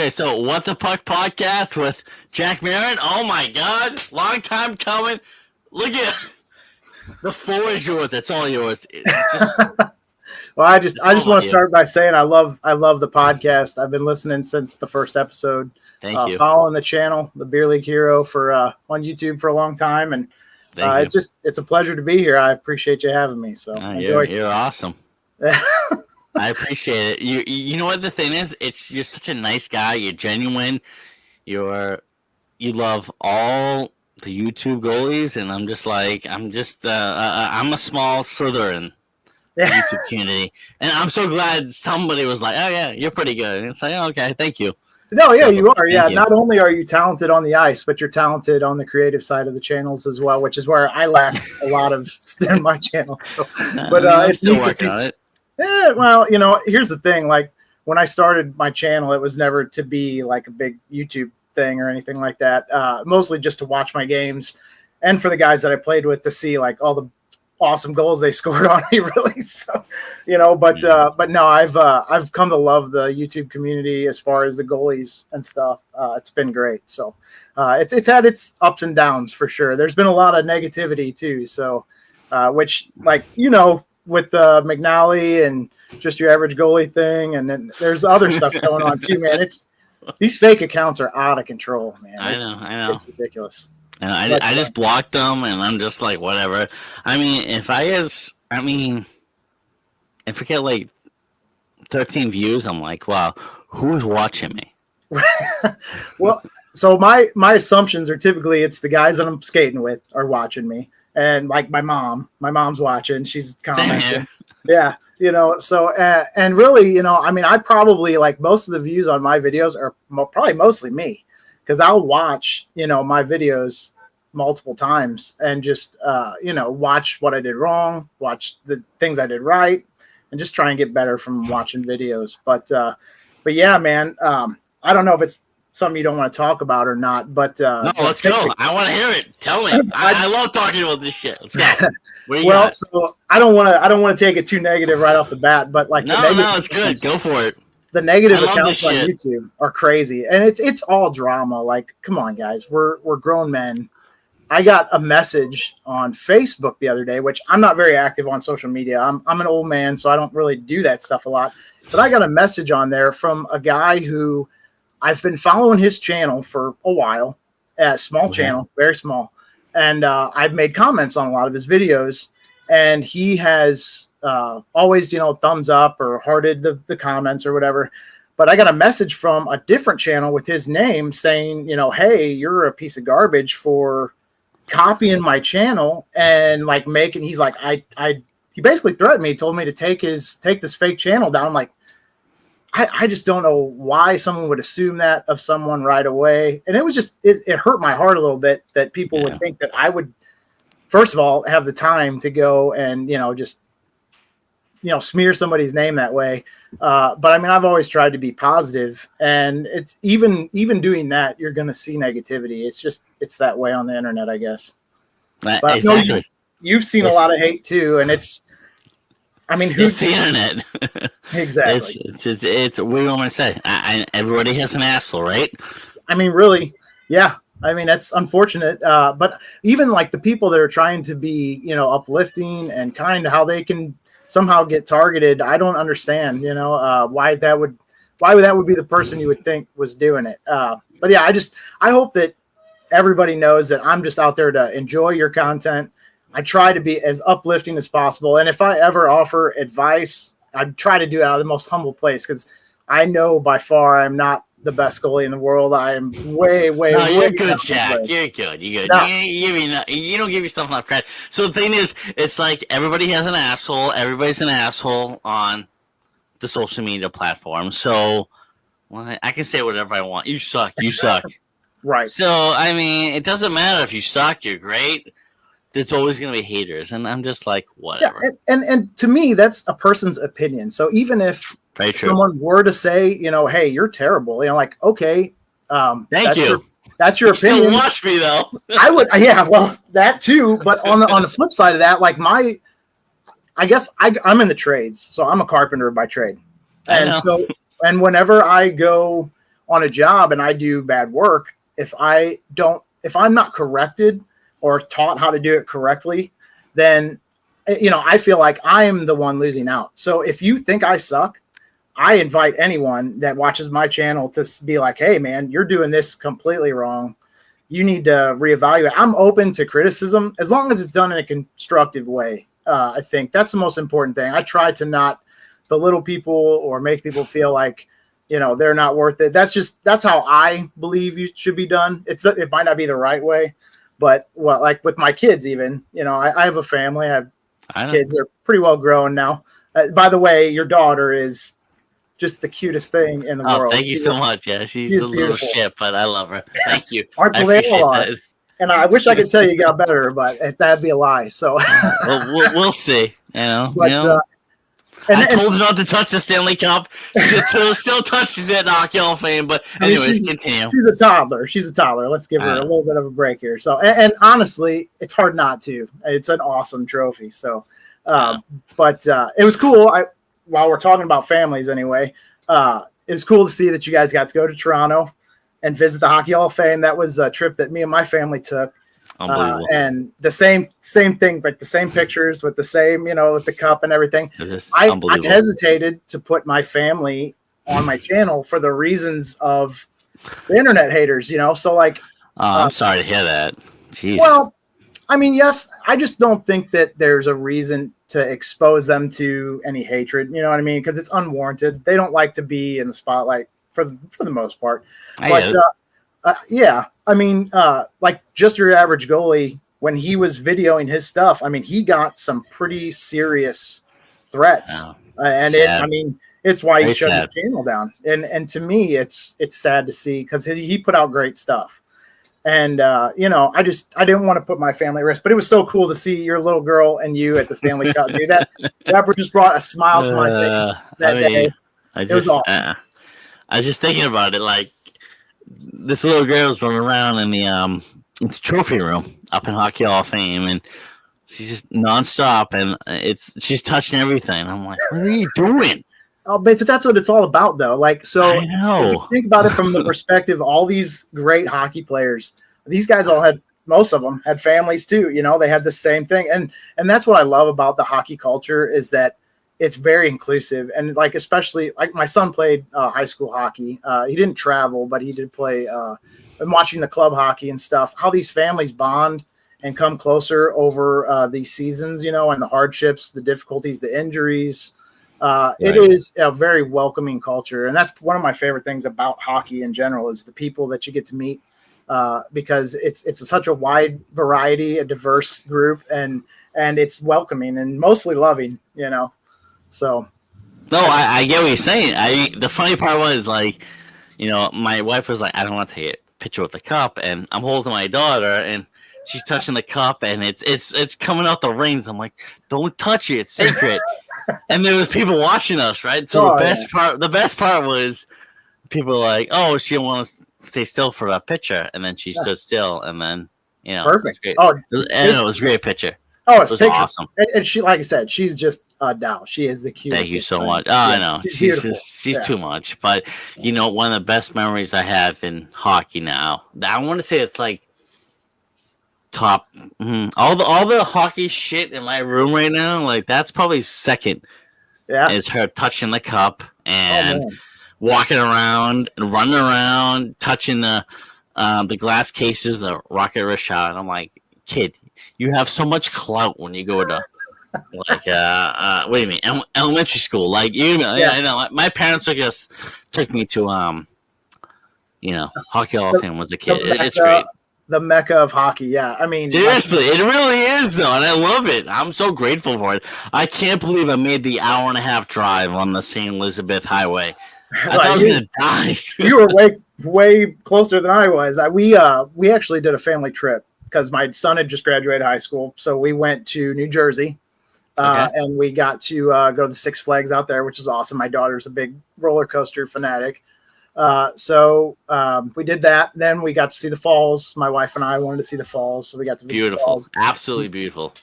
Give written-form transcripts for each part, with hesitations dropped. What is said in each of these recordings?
Okay, so What the Puck podcast with Jack Muren. Oh my God, long time coming. Look at the floor is yours. It's all yours. Well, I just want to start by saying I love the podcast. I've been listening since the first episode. Thank you. Following the channel, the Beer League Hero, for on YouTube for a long time, and it's a pleasure to be here. I appreciate you having me. So you're awesome. I appreciate it. You know what the thing is? You're such a nice guy. You're genuine. You love all the YouTube goalies, and I'm a small Slytherin YouTube community, and I'm so glad somebody was like, "Oh yeah, you're pretty good." And it's like, "Oh, okay, thank you." No, yeah, you are. Yeah, not only are you talented on the ice, but you're talented on the creative side of the channels as well, which is where I lack a lot of in my channel. So, but it's neat to see. Yeah, well, here's the thing. Like when I started my channel, it was never to be like a big YouTube thing or anything like that. Mostly just to watch my games, and for the guys that I played with to see like all the awesome goals they scored on me, really. So, but no, I've come to love the YouTube community as far as the goalies and stuff. It's been great. So, it's had its ups and downs for sure. There's been a lot of negativity too. So, which with McNally and just your average goalie thing, and then there's other stuff going on too, man. These fake accounts are out of control, man. I know. It's ridiculous. And I just blocked them, and I'm just like, whatever. I mean, if I get like 13 views, I'm like, wow, who's watching me? Well, so my assumptions are typically it's the guys that I'm skating with are watching me. And like my mom's watching, she's commenting. Yeah, so, and really, I probably like most of the views on my videos are probably mostly me, because I'll watch, my videos multiple times and just, watch what I did wrong, watch the things I did right, and just try and get better from watching videos. But yeah, man, I don't know if it's something you don't want to talk about or not, but no, let's go. I want to hear it. Tell me. I love talking about this shit. Let's go. Well, so I don't want to take it too negative right off the bat, but like no, it's good. Go for it. The negative accounts on YouTube are crazy, and it's all drama. Like, come on, guys, we're grown men. I got a message on Facebook the other day, which I'm not very active on social media. I'm an old man, so I don't really do that stuff a lot. But I got a message on there from a guy who I've been following his channel for a while, small channel, very small. And I've made comments on a lot of his videos, and he has always, thumbs up or hearted the comments or whatever. But I got a message from a different channel with his name saying, hey, you're a piece of garbage for copying my channel and like he's like, he basically threatened me, told me to take this fake channel down. I'm like, I just don't know why someone would assume that of someone right away. And it was just, it hurt my heart a little bit that people would think that I would, first of all, have the time to go and, smear somebody's name that way. But I've always tried to be positive, and it's even doing that, you're going to see negativity. It's that way on the internet, I guess. But exactly. You've seen a lot of hate too. And it's the internet. Exactly. It's what do you want to say? Everybody has an asshole, right? Really, yeah. That's unfortunate. But even like the people that are trying to be, uplifting and kind, how they can somehow get targeted. I don't understand, why that would be the person you would think was doing it. But yeah, I hope that everybody knows that I'm just out there to enjoy your content. I try to be as uplifting as possible. And if I ever offer advice, I try to do it out of the most humble place, because I know by far I'm not the best goalie in the world. I am way, way, no, way. You're good, Jack. You're good. You're good. No. You don't give yourself enough credit. So the thing is, it's like everybody has an asshole. Everybody's an asshole on the social media platform. So I can say whatever I want. You suck. You suck. Right. So, it doesn't matter if you suck. You're great. There's always going to be haters, and I'm just like, whatever. Yeah, and to me, that's a person's opinion. So even if someone were to say, hey, you're terrible, like, okay, thank you. That's your opinion. Still watch me though. I would, yeah, well, that too. But on the flip side of that, like I guess I'm in the trades, so I'm a carpenter by trade, and whenever I go on a job and I do bad work, if I'm not corrected or taught how to do it correctly, then, I feel like I'm the one losing out. So if you think I suck, I invite anyone that watches my channel to be like, hey man, you're doing this completely wrong. You need to reevaluate. I'm open to criticism as long as it's done in a constructive way. I think that's the most important thing. I try to not belittle people or make people feel like, they're not worth it. That's how I believe you should be done. It might not be the right way, but like with my kids, even, I have a family. I have kids. They're pretty well grown now. By the way, your daughter is just the cutest thing in the world. Thank you so much. Yeah, she's a little shit, but I love her. Thank you. I appreciate that. And I wish I could tell you got better, but that'd be a lie. So we'll see. I told her not to touch the Stanley Cup. She still touches it in Hockey Hall of Fame. But anyways, continue. She's a toddler. Let's give her a little bit of a break here. So, and honestly, it's hard not to. It's an awesome trophy. So, but it was cool. While we're talking about families anyway, it was cool to see that you guys got to go to Toronto and visit the Hockey Hall of Fame. That was a trip that me and my family took. Unbelievable. And the same thing, like the same pictures with the same, with the cup and everything. I hesitated to put my family on my channel for the reasons of the internet haters, So like, I'm sorry to hear that. Jeez. Well, I mean, yes, I just don't think that there's a reason to expose them to any hatred. You know what I mean? Because it's unwarranted. They don't like to be in the spotlight for the most part. Yeah, I mean, like just your average goalie, when he was videoing his stuff, I mean, he got some pretty serious threats, it's why he shut his channel down. And to me, it's sad to see because he put out great stuff. And, I didn't want to put my family at risk, but it was so cool to see your little girl and you at the Stanley Cup, dude. That just brought a smile to my face that day. It was awesome. I was just thinking about it. Like, this little girl's running around in the trophy room up in Hockey Hall of Fame, and she's just nonstop, and she's touching everything. I'm like, what are you doing? Oh, but that's what it's all about, though. Like, so I know. If you think about it from the perspective, all these great hockey players, these guys most of them had families too. They had the same thing, and that's what I love about the hockey culture is that it's very inclusive. And like, especially like my son played high school hockey. He didn't travel, but he did play. And watching the club hockey and stuff, how these families bond and come closer over these seasons, and the hardships, the difficulties, the injuries. Right. It is a very welcoming culture, and that's one of my favorite things about hockey in general is the people that you get to meet because it's such a wide variety, a diverse group, and it's welcoming and mostly loving, So, no, I get what you're saying. The funny part was like, my wife was like, I don't want to take a picture with the cup, and I'm holding my daughter, and she's touching the cup, and it's coming out the rings. I'm like, don't touch it, it's sacred. And there was people watching us, right? So the best part was people were like, oh, she didn't want to stay still for that picture, and then she stood still, and then perfect. It was a great picture. Oh, it was awesome. And she, like I said, she's just a doll. She is the cutest. Thank you so much. Oh, I know she's too much, but one of the best memories I have in hockey now. I want to say it's like top all the hockey shit in my room right now. Like that's probably second. Yeah, is her touching the cup and walking around and running around, touching the glass cases, the rocket wrist shot. And I'm like, kid, you have so much clout when you go to like what do you mean elementary school? Like I know. My parents took me to Hockey Hall of Fame as a kid. It's great. The mecca of hockey, yeah. I mean, seriously, it really is, though, and I love it. I'm so grateful for it. I can't believe I made the hour-and-a-half drive on the St. Elizabeth Highway. I thought I was gonna die. You were way closer than I was. We actually did a family trip because my son had just graduated high school, so we went to New Jersey, and we got to go to the Six Flags out there, which is awesome. My daughter's a big roller coaster fanatic. So we did that. Then we got to see the falls. My wife and I wanted to see the falls, so we got to visit the falls. Absolutely beautiful.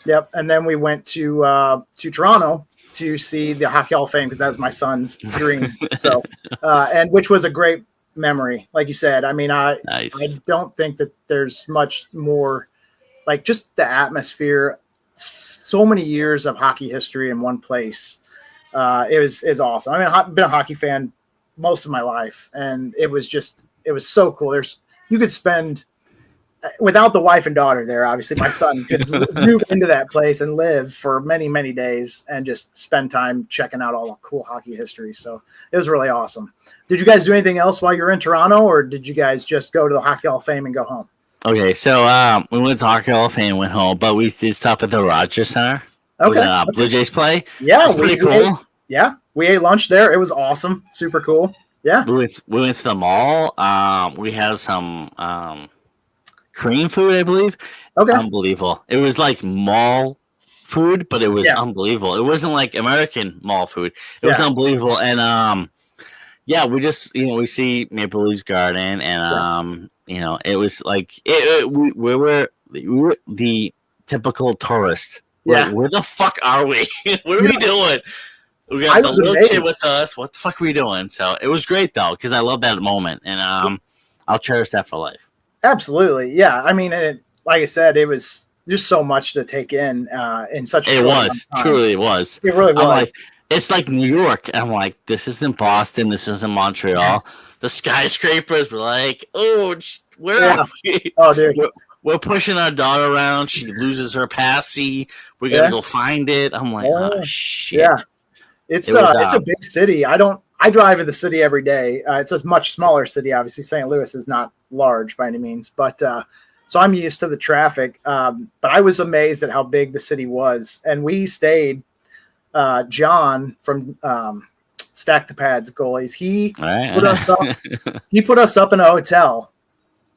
Yep. And then we went to Toronto to see the Hockey Hall of Fame because that was my son's dream. So, and which was a great memory, like you said. I mean, I Nice. don't think that there's much more, like just the atmosphere. So many years of hockey history in one place. Is awesome. I mean, I've been a hockey fan most of my life, and it was so cool. You could spend, without the wife and daughter there, obviously my son could move into that place and live for many, many days and just spend time checking out all the cool hockey history. So it was really awesome. Did you guys do anything else while you were in Toronto, or did you guys just go to the Hockey Hall of Fame and go home? Okay, so we went to Hockey Hall of Fame, went home, but we did stop at the Rogers Center. Okay. Where the Blue Jays play. Yeah. It was pretty cool. We ate lunch there. It was awesome. Super cool. Yeah. We went to the mall. We had some Korean food, I believe. Okay. Unbelievable. It was like mall food, but it was unbelievable. It wasn't like American mall food. It was unbelievable. And we just we see Maple Leafs Garden, and it was like we were the typical tourist. Yeah. Like, where the fuck are we? What are we doing? We got the little kid with us. What the fuck are we doing? So it was great though, because I love that moment, and I'll cherish that for life. Absolutely, yeah. I mean, like I said, it was just so much to take in such. It was truly, it was. It really was. I'm like, it's like New York. I'm like, this isn't Boston. This isn't Montreal. The skyscrapers were like, oh, where are we? Oh, dude. We're pushing our daughter around. She loses her passy. We gotta go find it. I'm like, oh shit. Yeah. It's a big city. I drive in the city every day. It's a much smaller city. Obviously, St. Louis is not large by any means, but so I'm used to the traffic. But I was amazed at how big the city was, and we stayed. John from Stack the Pads Goalies. He put us up. He put us up in a hotel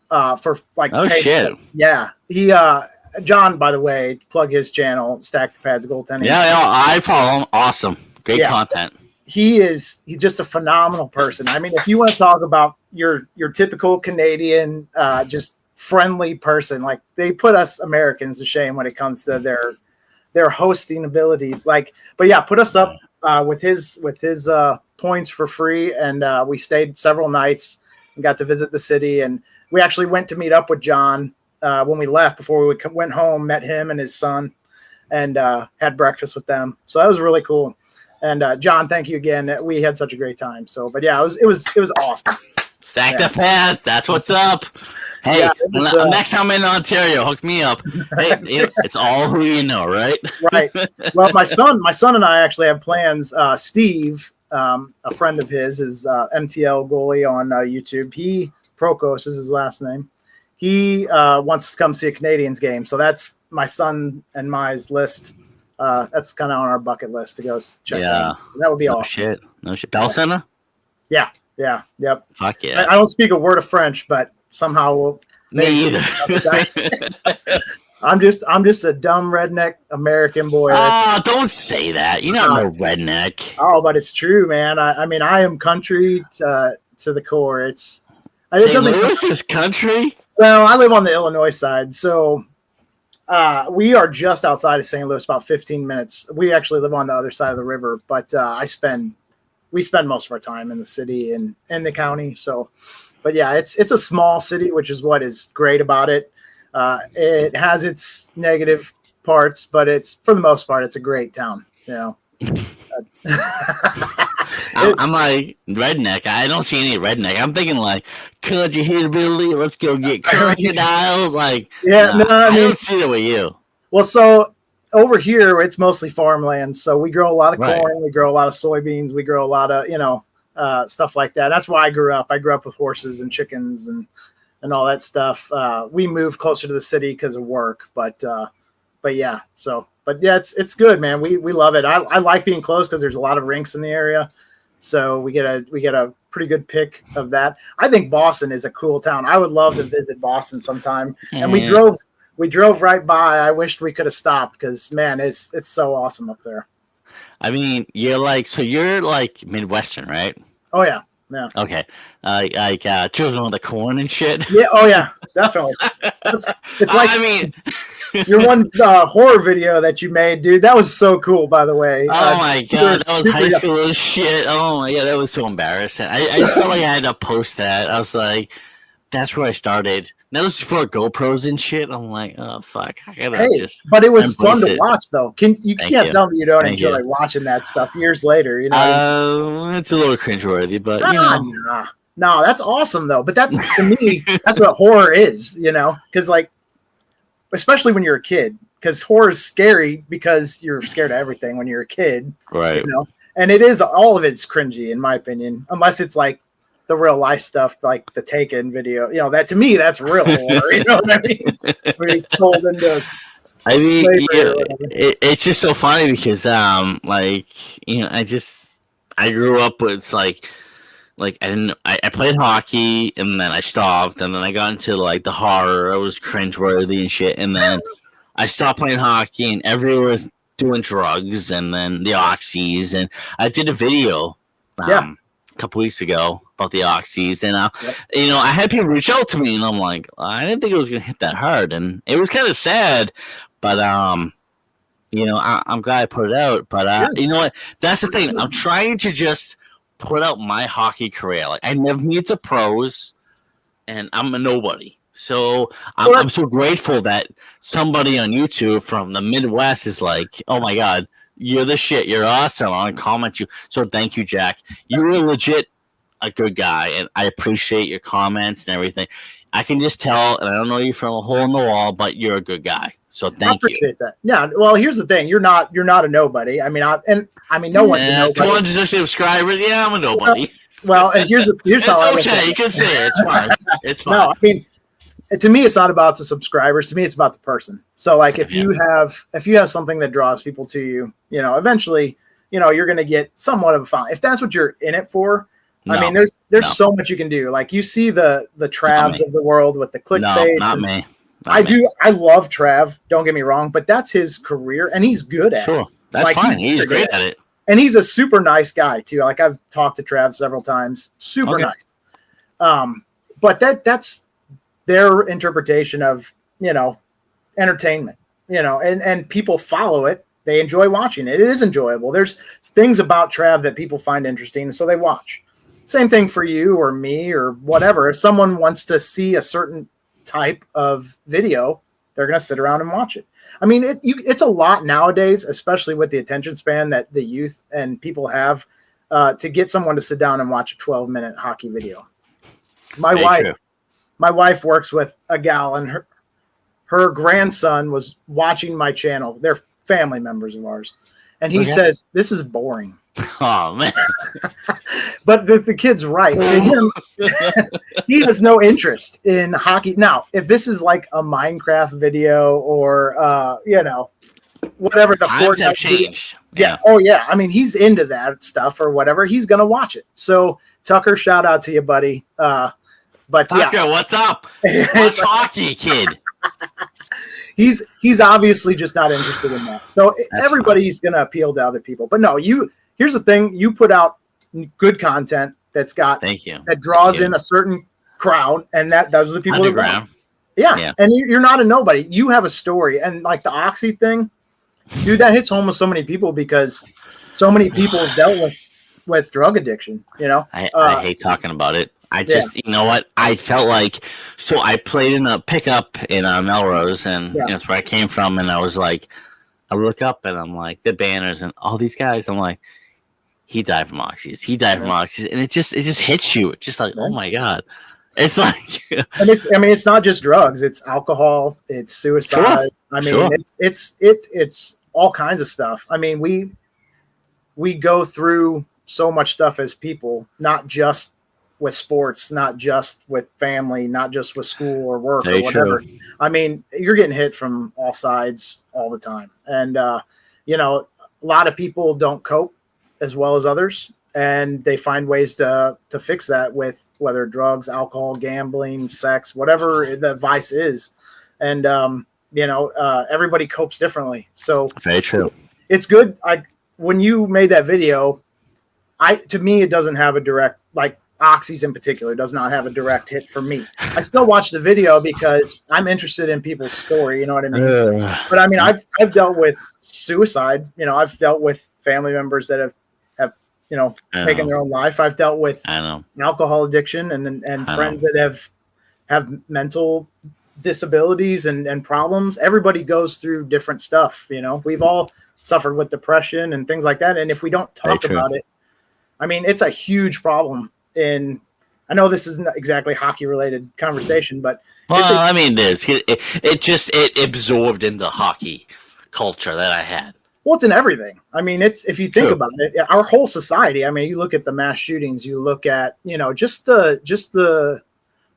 for like. Oh shit! Yeah, he. John, by the way, plug his channel, Stack the Pads Goaltending. Yeah, I follow him. Awesome. Great content. He's just a phenomenal person. I mean, if you want to talk about your typical Canadian, just friendly person, like they put us Americans to shame when it comes to their hosting abilities. Like, but yeah, put us up with his points for free, and we stayed several nights and got to visit the city. And we actually went to meet up with John when we left before we went home. Met him and his son, and had breakfast with them. So that was really cool. And John, thank you again. We had such a great time. So, but yeah, it was awesome. Stack the pad. That's what's up. Hey, next time I'm in Ontario, hook me up. Hey, it's all who you know, right? Right. Well, my son and I actually have plans. Steve, a friend of his, is MTL goalie on YouTube. Prokos is his last name. He wants to come see a Canadians game. So that's my son and my's list. That's kind of on our bucket list to go check out. That would be awesome. No shit. Bell Center? Yeah. Yep. Fuck yeah. I don't speak a word of French, but somehow we'll maybe. I'm just a dumb redneck American boy. Oh, don't say that. You're not no redneck. Oh, but it's true, man. I mean, I am country to the core. St. Louis is country? Well, I live on the Illinois side, so we are just outside of St. Louis, about 15 minutes. We actually live on the other side of the river, but we spend most of our time in the city and in the county. So, but yeah, it's a small city, which is what is great about it. It has its negative parts, but for the most part, it's a great town. I'm like redneck. I don't see any redneck. I'm thinking like, could you hear Billy? Let's go get crocodiles. Like, I don't see it with you. Well, so over here it's mostly farmland. So we grow a lot of corn. We grow a lot of soybeans. We grow a lot of stuff like that. That's where I grew up. I grew up with horses and chickens and all that stuff. We moved closer to the city because of work, but yeah. So, but yeah, it's good, man. We love it. I like being close because there's a lot of rinks in the area. So we get a pretty good pick of that. I think Boston is a cool town. I would love to visit Boston sometime. And we drove right by. I wished we could have stopped because man, it's so awesome up there. I mean, you're like Midwestern, right? Oh yeah. Yeah. Okay. Children with the corn and shit. Yeah. Oh yeah. Definitely. It's like, I mean, your one horror video that you made, dude, that was so cool, by the way. Oh my god, that was high young. school shit. Oh my god, that was so embarrassing. I just felt like I had to post that. I was like, that's where I started. That was before GoPros and shit. I'm like, oh fuck, I gotta just. But it was fun to it. watch, though. You can't tell me you don't enjoy watching that stuff years later. You know, it's a little cringeworthy, but you know, no, that's awesome though. But that's to me, that's what horror is. You know, because like, especially when you're a kid, because horror is scary because you're scared of everything when you're a kid, right? You know, and it is all of it's cringy in my opinion, unless it's like the real life stuff, like the Taken video, you know, that to me, that's real horror. You know what I mean? When he's sold into it's just so funny because, like, you know, I grew up with I played hockey and then I stopped and then I got into like the horror. I was cringeworthy and shit. And then I stopped playing hockey and everyone was doing drugs and then the oxys. And I did a video. A couple weeks ago about the oxys, and you know, I had people reach out to me, and I'm like, I didn't think it was gonna hit that hard, and it was kind of sad, but you know, I'm glad I put it out. But you know what? That's the thing. I'm trying to just put out my hockey career. Like I never meet the pros, and I'm a nobody. So I'm so grateful that somebody on YouTube from the Midwest is like, oh my god, you're the shit. You're awesome. I want to comment you. So thank you, Jack. You were legit a good guy, and I appreciate your comments and everything. I can just tell, and I don't know you from a hole in the wall, but you're a good guy. So thank you. I appreciate that. Yeah. Well, here's the thing. You're not a nobody. I mean, no one's a nobody. 260 subscribers. Yeah, I'm a nobody. Well, and here's how it's okay. You can say it. It's fine. It's fine. No, I mean, to me, it's not about the subscribers. To me, it's about the person. So, like, if you have something that draws people to you, you know, eventually, you know, you're going to get somewhat of a following. If that's what you're in it for, I mean, there's so much you can do. Like, you see the Travs of the world with the clickbait. Not me. I love Trav. Don't get me wrong, but that's his career, and he's good at it. Sure, that's fine. He's great at it, and he's a super nice guy too. Like I've talked to Trav several times. Super nice. But that's their interpretation of, you know, entertainment, you know, and people follow it. They enjoy watching it. It is enjoyable. There's things about Trav that people find interesting, so they watch. Same thing for you or me or whatever. If someone wants to see a certain type of video, they're going to sit around and watch it. I mean, it's a lot nowadays, especially with the attention span that the youth and people have, to get someone to sit down and watch a 12-minute hockey video. My wife works with a gal, and her grandson was watching my channel. They're family members of ours. And he says, this is boring. Oh, man. But the kid's right. To him, he has no interest in hockey. Now, if this is like a Minecraft video or, you know, whatever the times have changed. Yeah. Oh, yeah. I mean, he's into that stuff or whatever. He's going to watch it. So, Tucker, shout out to you, buddy. But Tucker, what's up? Watch hockey, kid. He's obviously just not interested in that. So everybody's going to appeal to other people. But no, here's the thing. You put out good content that's got that draws in a certain crowd, and those are the people that want. Yeah. And you're not a nobody. You have a story. And like the Oxy thing, dude, that hits home with so many people because so many people have dealt with drug addiction, you know? I hate talking about it. I just, you know what? I felt like, so I played in a pickup in Melrose, and that's where I came from. And I was like, I look up and I'm like, the banners and all these guys. I'm like, he died from oxys. He died from oxys, and it just hits you. It's just like, oh my god. It's like, and it's not just drugs. It's alcohol. It's suicide. Sure. I mean, it's all kinds of stuff. I mean, we go through so much stuff as people, not just with sports, not just with family, not just with school or work or whatever. True. I mean, you're getting hit from all sides all the time. And, you know, a lot of people don't cope as well as others, and they find ways to fix that with whether drugs, alcohol, gambling, sex, whatever the vice is. And, you know, everybody copes differently. So very true. It's good. When you made that video, to me, it doesn't have a direct, like, Oxys in particular does not have a direct hit for me. I still watch the video because I'm interested in people's story. You know what I mean? But I mean, I've dealt with suicide. You know, I've dealt with family members that have taken their own life. I've dealt with alcohol addiction and friends that have mental disabilities and problems. Everybody goes through different stuff. You know, we've all suffered with depression and things like that. And if we don't talk about it, I mean, it's a huge problem. And I know this isn't exactly hockey related conversation, but I mean, it absorbed into hockey culture that I had. Well, it's in everything. I mean, if you think about it, our whole society. I mean, you look at the mass shootings, you look at just the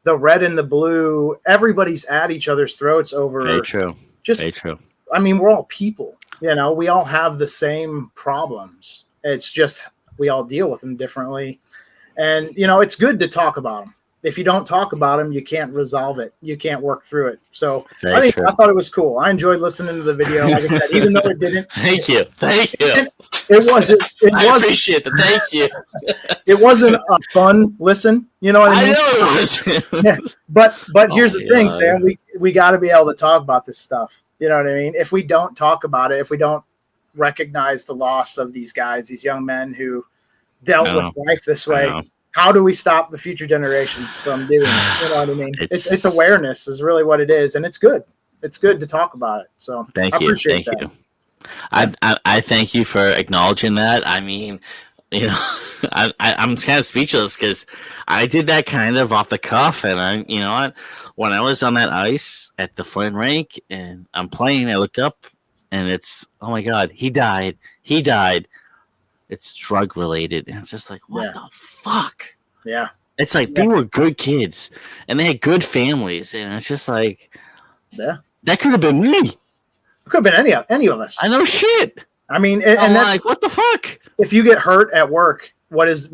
red and the blue. Everybody's at each other's throats over. Very true. Very true. I mean, we're all people. You know, we all have the same problems. It's just we all deal with them differently. And, it's good to talk about them. If you don't talk about them, you can't resolve it. You can't work through it. So I thought it was cool. I enjoyed listening to the video. Like I said, even though it didn't. Thank you. It wasn't. I appreciate it. Thank you. It wasn't a fun listen. You know what I mean? I know it was. Yeah. But here's the thing, Sam. We got to be able to talk about this stuff. You know what I mean? If we don't talk about it, if we don't recognize the loss of these guys, these young men who dealt with life this way, how do we stop the future generations from doing it? You know what I mean? It's awareness is really what it is, and it's good. It's good to talk about it. So thank you. Thank you. I thank you for acknowledging that. I mean, I'm kind of speechless because I did that kind of off the cuff, and when I was on that ice at the Flint rink and I'm playing, I look up and it's, oh my God, he died. It's drug related, and it's just like, what the fuck? Yeah, it's like they were good kids and they had good families, and it's just like, that could have been me. It could have been any of us. I know shit. I mean, I'm like, what the fuck? If you get hurt at work, what is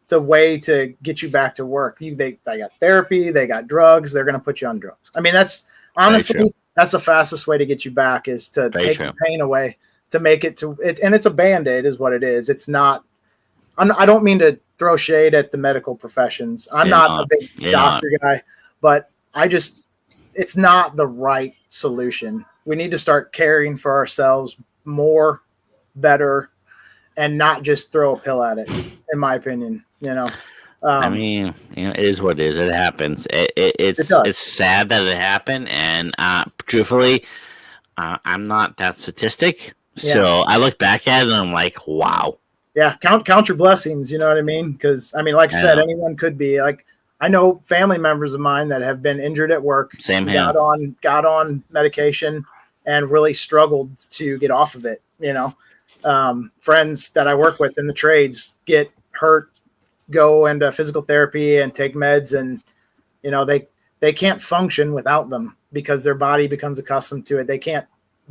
the way to get you back to work? They got therapy, they got drugs, they're going to put you on drugs. I mean, that's honestly that's the fastest way to get you back is to take the pain away. To make it to it, and it's a Band-Aid is what it is. It's not. I don't mean to throw shade at the medical professions. I'm not a big doctor guy, but it's not the right solution. We need to start caring for ourselves more, better, and not just throw a pill at it. In my opinion, I mean, it is what it is. It happens. It's sad that it happened, and truthfully, I'm not that statistic. So I look back at it and I'm like, wow. Yeah, count your blessings. You know what I mean? Because I mean, like I said, anyone could be. Like I know family members of mine that have been injured at work. Same here. Got on medication and really struggled to get off of it. Friends that I work with in the trades get hurt, go into physical therapy and take meds, and they can't function without them because their body becomes accustomed to it. They can't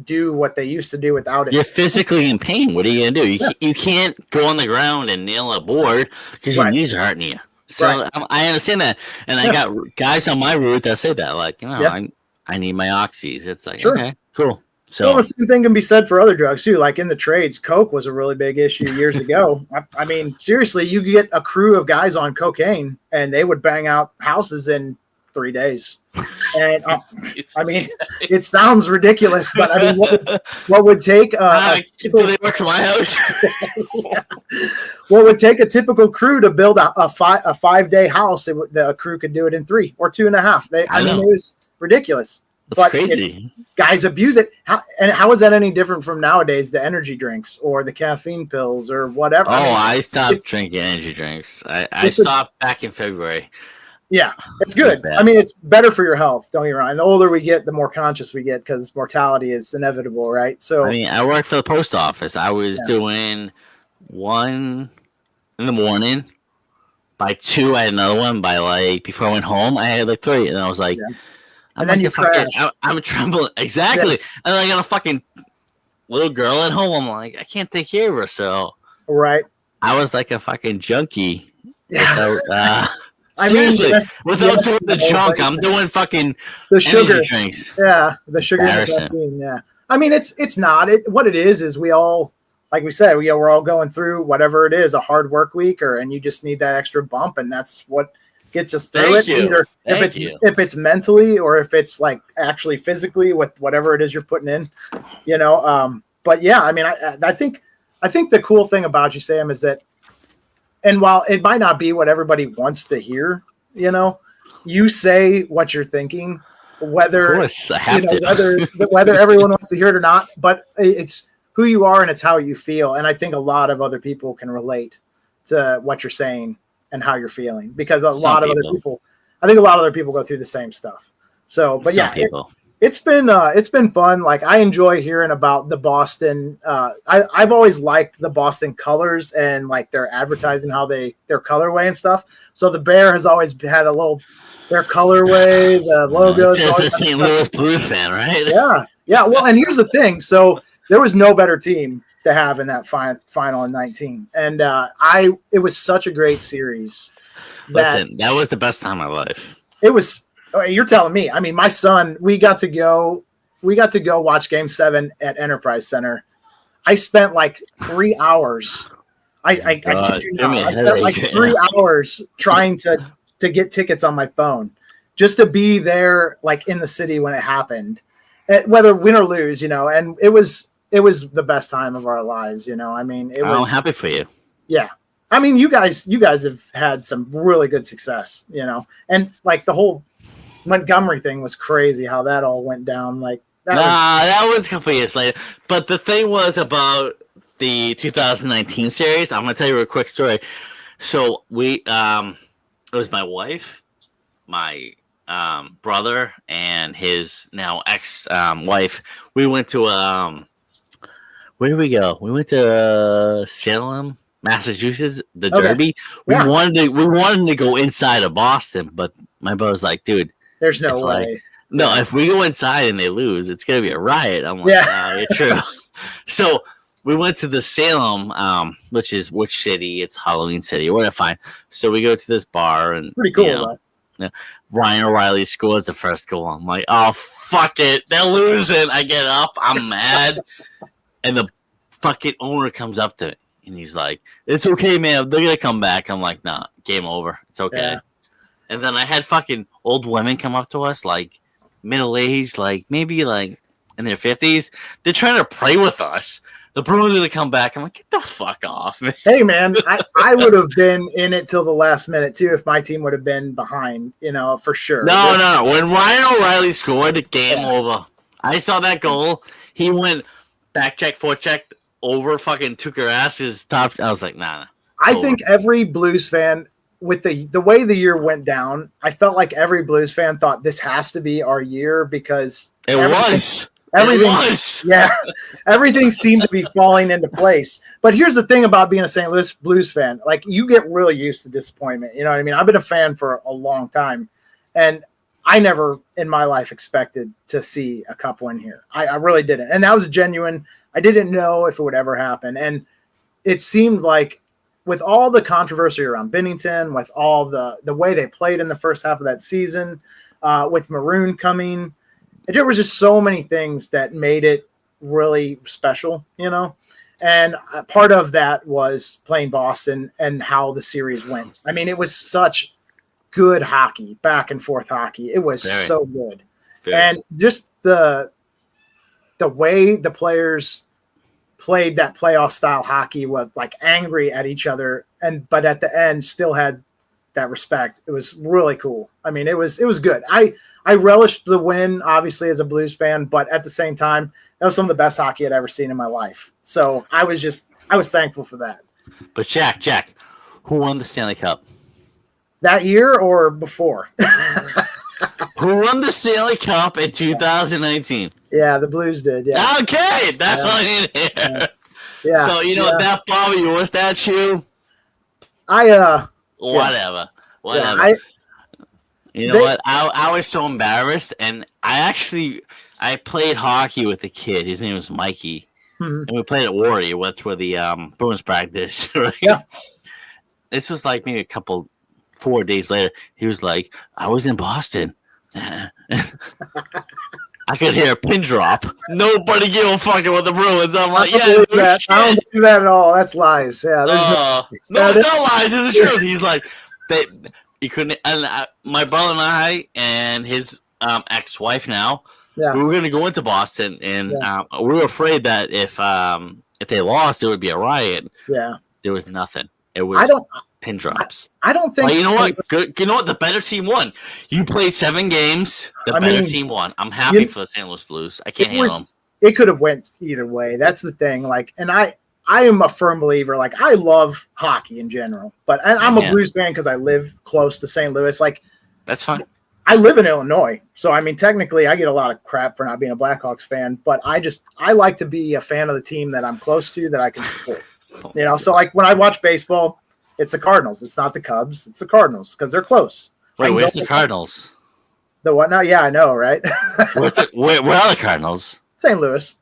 do what they used to do without it. You're physically in pain. What are you going to do? You can't go on the ground and nail a board because your knees are hurting you. So I understand that. And I got guys on my route that say that, like, I need my oxys. It's like, okay, cool. So the same thing can be said for other drugs too. Like in the trades, coke was a really big issue years ago. I mean, seriously, you get a crew of guys on cocaine and they would bang out houses in 3 days. And I mean, it sounds ridiculous, but I mean, what would take do they work for my house? What would take a typical crew to build a 5-day house? The crew could do it in 3 or 2.5. I mean, it was ridiculous. That's crazy. Guys abuse it. How is that any different from nowadays? The energy drinks or the caffeine pills or whatever. I stopped drinking energy drinks. I stopped back in February. Yeah, it's good. I mean, it's better for your health. Don't get me wrong. And the older we get, the more conscious we get because mortality is inevitable, right? So, I mean, I worked for the post office. I was doing 1 in the morning. By 2, I had another one. By before I went home, I had 3, and I was like, I'm trembling. Exactly. Yeah. And I got a fucking little girl at home. I'm like, I can't take care of her. So, right. I was like a fucking junkie. Yeah. Seriously, without doing the junk, I'm doing fucking the sugar drinks. Yeah, the sugar and the caffeine. Yeah, I mean, it's not. What it is we all like we said, we're all going through whatever it is, a hard work week, and you just need that extra bump, and that's what gets us through it. Either if it's mentally or if it's like actually physically with whatever it is you're putting in, But yeah, I mean, I think the cool thing about you, Sam, is that, and while it might not be what everybody wants to hear, you say what you're thinking, whether whether everyone wants to hear it or not, but it's who you are and it's how you feel. And I think a lot of other people can relate to what you're saying and how you're feeling, because I think a lot of other people go through the same stuff. So, but it's been fun. Like, I enjoy hearing about the Boston. I've always liked the Boston colors and like their advertising, how their colorway and stuff. So the Bear has always had their colorway, the logo. It's a St. Louis Blues fan, right? Yeah. Well, and here's the thing. So there was no better team to have in that final in 19, and it was such a great series. That was the best time of my life. It was. You're telling me. I mean, my son, we got to go watch Game 7 at Enterprise Center. I spent like 3 hours. I kid you not. I spent like 3 hours trying to get tickets on my phone just to be there, like in the city when it happened, whether win or lose, and it was the best time of our lives. I mean, I'm happy for you. Yeah. I mean, you guys have had some really good success, and like the whole Montgomery thing was crazy how that all went down. Like that was a couple years later. But the thing was about the 2019 series. I'm gonna tell you a quick story. So it was my wife, my brother, and his now ex wife. We went to where did we go? We went to Salem, Massachusetts, the Derby. We wanted to go inside of Boston, but my brother's like, dude, there's no way. If we go inside and they lose, it's gonna be a riot. I'm like, you're true. So we went to the Salem, which city? It's Halloween City or whatever. Fine. So we go to this bar and pretty cool. Ryan O'Reilly scores the first goal. I'm like, oh fuck it, they're losing. I get up, I'm mad, and the fucking owner comes up to me and he's like, "It's okay, man. They're gonna come back." I'm like, "Nah, game over. It's okay." Yeah. And then I had fucking old women come up to us, like middle-aged, like maybe like in their 50s. They're trying to pray with us. The Bruins going to come back. I'm like, get the fuck off, man. Hey, man, I would have been in it till the last minute, too, if my team would have been behind, for sure. No. When Ryan O'Reilly scored, game over. I saw that goal. He went back check, forecheck, over fucking Tuukka Rask's top. I was like, nah. I think every Blues fan, with the way the year went down, I felt like every Blues fan thought this has to be our year because everything seemed to be falling into place. But here's the thing about being a St. Louis Blues fan. Like, you get really used to disappointment. You know what I mean? I've been a fan for a long time, and I never in my life expected to see a cup win here. I really didn't. And that was genuine. I didn't know if it would ever happen. And it seemed like with all the controversy around Binnington, with all the way they played in the first half of that season, with Maroon coming, there was just so many things that made it really special, And part of that was playing Boston and how the series went. I mean, it was such good hockey, back and forth hockey. It was so good. And just the way the players played that playoff style hockey was like angry at each other, but at the end still had that respect. It was really cool. I mean, it was good. I relished the win, obviously, as a Blues fan, but at the same time, that was some of the best hockey I'd ever seen in my life. So I was thankful for that. But Jack, who won the Stanley Cup? That year or before? Who won the Stanley Cup in 2019? Yeah, the Blues did. Yeah. Okay, that's all I need to hear. Yeah. So that Bobby Orr statue. Whatever. What? I was so embarrassed, and I played hockey with a kid. His name was Mikey, and we played at Warrior. That's where the Bruins practice. Right? Yeah. This was like maybe 4 days later. He was like, "I was in Boston." I could hear a pin drop. Nobody give a fuck about the Bruins. I'm like, I yeah, don't believe no that. shit. I don't believe that at all. That's lies. Yeah, there's No, it's not lies. It's the truth. He's like, he couldn't. And my brother and I and his ex-wife now, yeah, we were gonna go into Boston, and yeah, we were afraid that if they lost, it would be a riot. yeah. There was nothing. It I was don't. pin drops. I don't think. Well, you know so. what? Good. You know what? The better team won. You played 7 games. The I better mean, team won. I'm happy for the St. Louis Blues. I can't handle them. It could have went either way. That's the thing. Like, and I am a firm believer. Like, I love hockey in general, but I'm a Blues fan because I live close to St. Louis. Like, that's fine. I live in Illinois, so I mean, technically, I get a lot of crap for not being a Blackhawks fan. But I like to be a fan of the team that I'm close to, that I can support. You know, so like when I watch baseball, it's the Cardinals. It's not the Cubs. It's the Cardinals because they're close. Wait, where's the Cardinals? The what now? Yeah, I know, right? Where are the Cardinals? St. Louis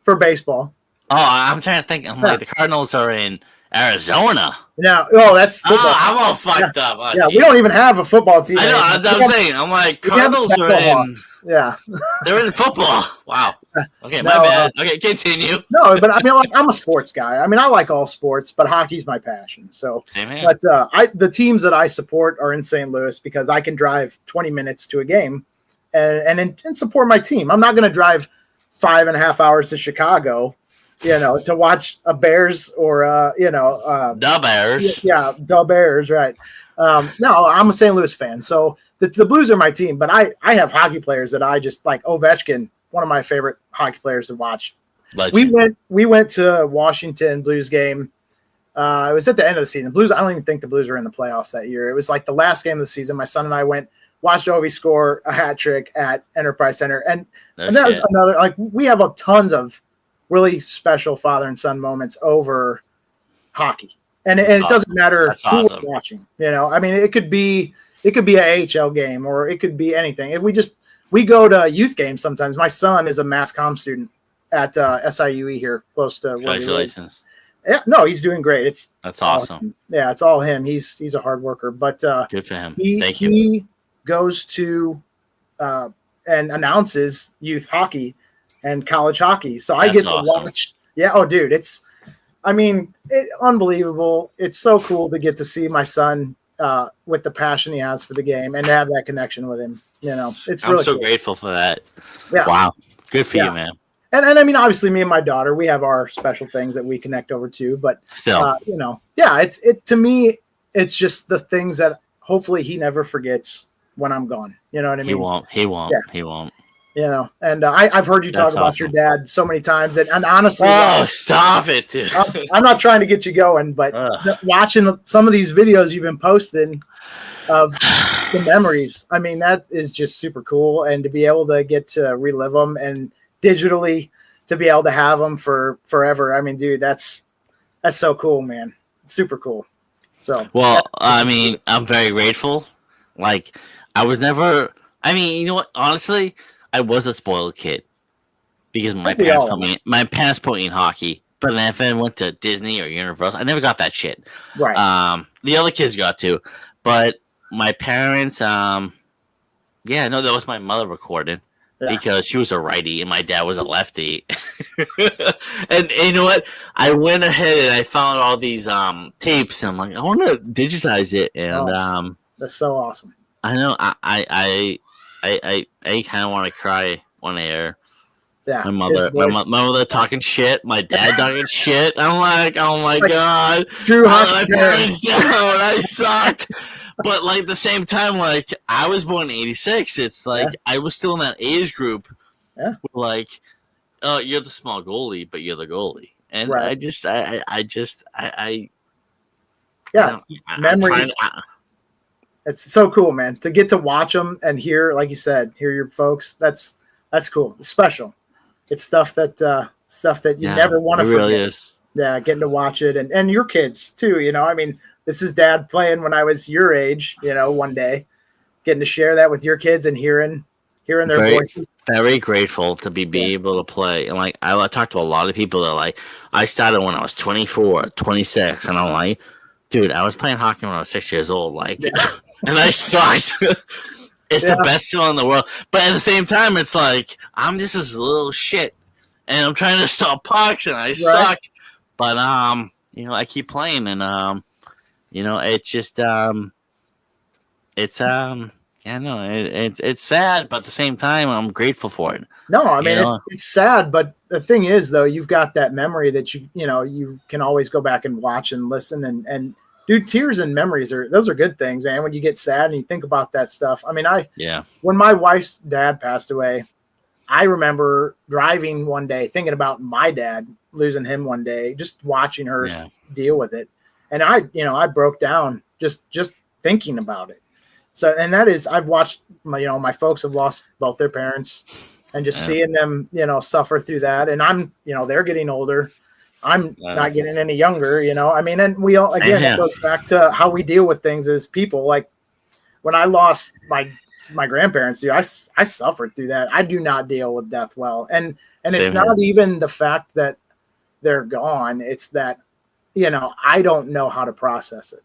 for baseball. Oh, I'm trying to think. I'm like, the Cardinals are in Arizona. No, that's football. Oh, I'm all fucked up. Oh, yeah, we don't even have a football team. I know. That's what I'm saying. I'm like, Cardinals are in. Yeah, they're in football. Wow. Okay, my bad. Okay, continue. No, but I mean, like, I'm a sports guy. I mean, I like all sports, but hockey's my passion. So, same here. But the teams that I support are in St. Louis because I can drive 20 minutes to a game, and support my team. I'm not going to drive 5.5 hours to Chicago, to watch a Bears or the Bears. Yeah, the Bears, right? No, I'm a St. Louis fan, so the Blues are my team. But I have hockey players that I just like. Ovechkin, one of my favorite hockey players to watch. Legend. We went to Washington Blues game. It was at the end of the season. Blues. I don't even think the Blues were in the playoffs that year. It was like the last game of the season. My son and I went, watched Ovi score a hat trick at Enterprise Center, and that was another. Like, we have tons of really special father and son moments over hockey, and it doesn't matter who we're watching. I mean, it could be a AHL game or it could be anything. If we go to youth games sometimes. My son is a mass comm student at SIUE here, close to. Congratulations. Yeah, no, he's doing great. That's awesome. Yeah, it's all him. He's a hard worker, but good for him. Thank you. He goes to and announces youth hockey and college hockey, so I get to watch. Yeah, oh, dude, it's unbelievable. It's so cool to get to see my son with the passion he has for the game and to have that connection with him. It's really. I'm so grateful for that. Yeah. Wow. Good for you, man. And I mean, obviously, me and my daughter, we have our special things that we connect over to. But still, to me, it's just the things that hopefully he never forgets when I'm gone. You know what I mean? He won't. Yeah. He won't. And I've heard you talk about your dad so many times, and honestly, stop it, dude. I'm not trying to get you going, but watching some of these videos you've been posting of the memories, I mean, that is just super cool, and to be able to get to relive them and digitally to be able to have them for forever. I mean, dude, that's so cool, man. Super cool. So, well, I mean, I'm very grateful. Like, I was never, I mean, you know what? Honestly, I was a spoiled kid because my parents put me in hockey. But then if I went to Disney or Universal, I never got that shit. Right. The other kids got to, but my parents, that was my mother recording. Yeah. Because she was a righty and my dad was a lefty. and you know what? I went ahead and I found all these tapes and I'm like, I want to digitize it. And that's so awesome. I know. I kind of want to cry on air. Yeah. My mother talking shit, my dad talking shit. I'm like, oh my God. True my parents down. I suck. But like the same time, like I was born in '86. It's like I was still in that age group. Yeah. Like, you're the small goalie, but you're the goalie, and memories. It's so cool, man. To get to watch them and hear, like you said, hear your folks. That's cool. It's special. It's stuff that you never want to forget. Really is. Yeah, getting to watch it and your kids too. I mean. This is Dad playing when I was your age, one day, getting to share that with your kids and hearing their voices. Very grateful to be able to play. And like, I talked to a lot of people that like, I started when I was 24, 26, and I'm like, dude, I was playing hockey when I was 6 years old, like, and I sucked. It's the best feeling in the world. But at the same time, it's like I'm just this little shit, and I'm trying to stop pucks, and I suck. But I keep playing, and it's just it's sad, but at the same time, I'm grateful for it. No, I mean it's sad, but the thing is, though, you've got that memory that you can always go back and watch and listen and dude, tears and memories those are good things, man. When you get sad and you think about that stuff. I mean, when my wife's dad passed away, I remember driving one day thinking about my dad, losing him one day, just watching her deal with it, and I broke down just thinking about it. So, and that is, I've watched my folks have lost both their parents, and just seeing them, suffer through that. And I'm, they're getting older. I'm not getting any younger, I mean, and we all, again, it goes back to how we deal with things as people. Like when I lost my grandparents, dude, I suffered through that. I do not deal with death well. And it's not even the fact that they're gone. It's that, I don't know how to process it.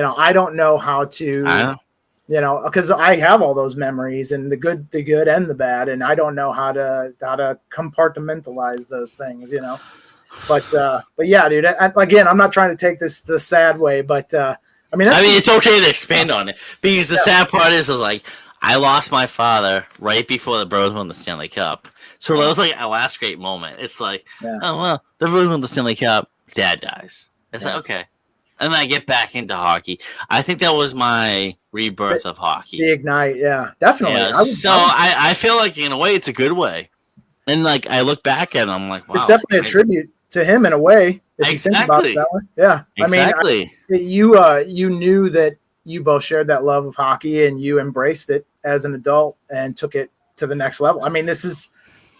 I don't know how to, because I have all those memories and the good and the bad, and I don't know how to compartmentalize those things, But yeah, dude. Again, I'm not trying to take this the sad way, but I mean, it's okay to expand on it, because the sad part is like I lost my father right before the Bruins won the Stanley Cup, so that was like a last great moment. It's like, oh well, the Bruins won the Stanley Cup, Dad dies. It's like, okay. And then I get back into hockey. I think that was my rebirth of hockey. The ignite, yeah, definitely. Yeah, I feel like in a way it's a good way. And like I look back at it, I'm like, wow. It's definitely a tribute to him in a way. If you think about it that way. Yeah. Exactly. I mean, you knew that you both shared that love of hockey, and you embraced it as an adult and took it to the next level. I mean, this is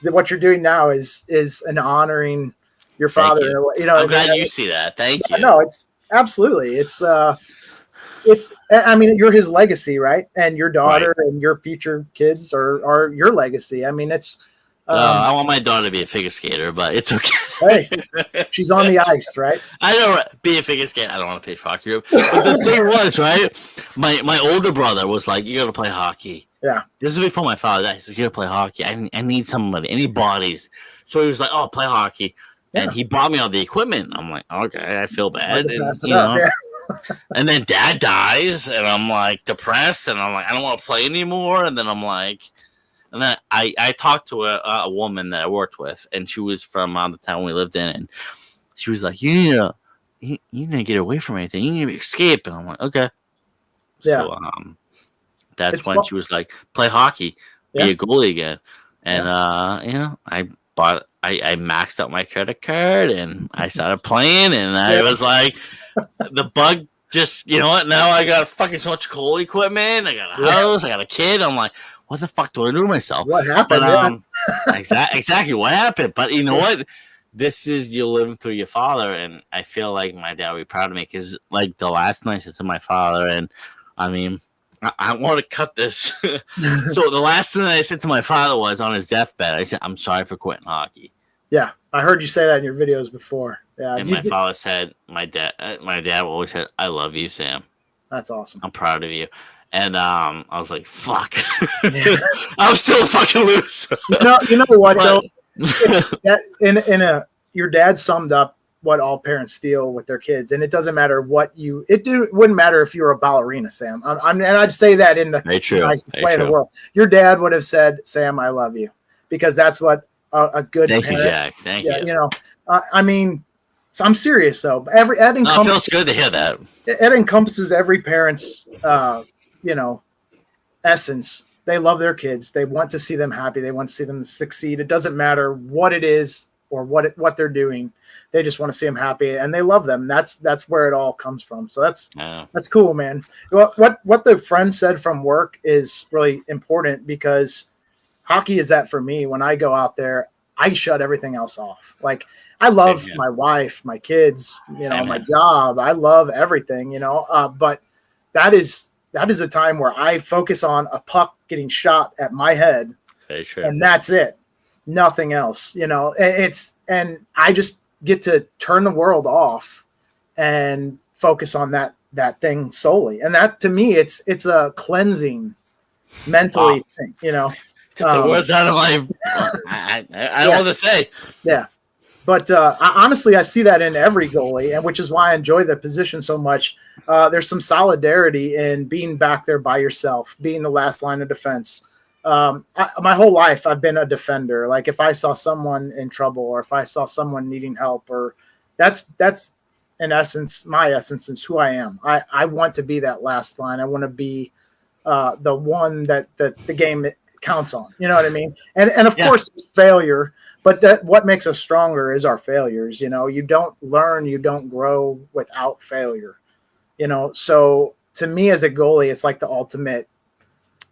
what you're doing now is an honoring your father. I'm glad you see that. Thank you. No, it's absolutely. It's I mean, you're his legacy, right? And your daughter and your future kids are your legacy. I mean, it's I want my daughter to be a figure skater, but it's okay. Hey, she's on the ice, right? I don't be a figure skater. I don't want to play hockey. But the thing was, right? My older brother was like, "You got to play hockey." Yeah. This is before my father died. He said, "You got to play hockey. I need somebody, any bodies." So he was like, "Oh, play hockey." And he bought me all the equipment. I'm like, okay, I feel bad. And then Dad dies, and I'm like depressed, and I'm like, I don't want to play anymore. And then I'm like, and then I talked to a woman that I worked with, and she was from the town we lived in, and she was like, you need to get away from anything. You need to escape. And I'm like, okay. Yeah. So that's when she was like, play hockey, be a goalie again. And I maxed out my credit card, and I started playing, and I was like, the bug just, you know what? Now I got fucking so much goalie equipment. I got a house. I got a kid. I'm like, what the fuck do I do with myself? What happened? But, exactly what happened. But you know what? This is you living through your father, and I feel like my dad would be proud of me, because like the last night I said to my father, and I mean, I want to cut this. So the last thing I said to my father was on his deathbed, I said, I'm sorry for quitting hockey. Yeah, I heard you say that in your videos before. Yeah, and my father said, my dad always said, I love you, Sam. That's awesome. I'm proud of you. And I was like, fuck. I was still fucking loose. you know what, though? Your dad summed up what all parents feel with their kids, and it doesn't matter what it wouldn't matter if you were a ballerina, Sam. And I'd say that in the nicest way in the world. Your dad would have said, Sam, I love you, because that's what a good Thank parent. You, Jack. Thank you. I mean, so I'm serious though. It feels good to hear that. It encompasses every parent's, essence. They love their kids. They want to see them happy. They want to see them succeed. It doesn't matter what it is or what they're doing. They just want to see them happy, and they love them. That's where it all comes from. So that's cool, man. What the friend said from work is really important, because hockey is that for me. When I go out there, I shut everything else off. Like, I love my wife, my kids, my job. I love everything, but that is a time where I focus on a puck getting shot at my head, and that's it. Nothing else, and I just get to turn the world off and focus on that thing solely. And that, to me, it's a cleansing mentally, Wow. Took the words out of my. I don't know what to say. Yeah. But honestly, I see that in every goalie, and which is why I enjoy the position so much. There's some solidarity in being back there by yourself, being the last line of defense. My whole life, I've been a defender. Like if I saw someone in trouble, or if I saw someone needing help, or that's in essence, my essence is who I am. I want to be that last line. I want to be the one that the game counts on. You know what I mean? And of course, failure. But what makes us stronger is our failures. You know, you don't learn, you don't grow without failure. You know, so to me as a goalie, it's like the ultimate.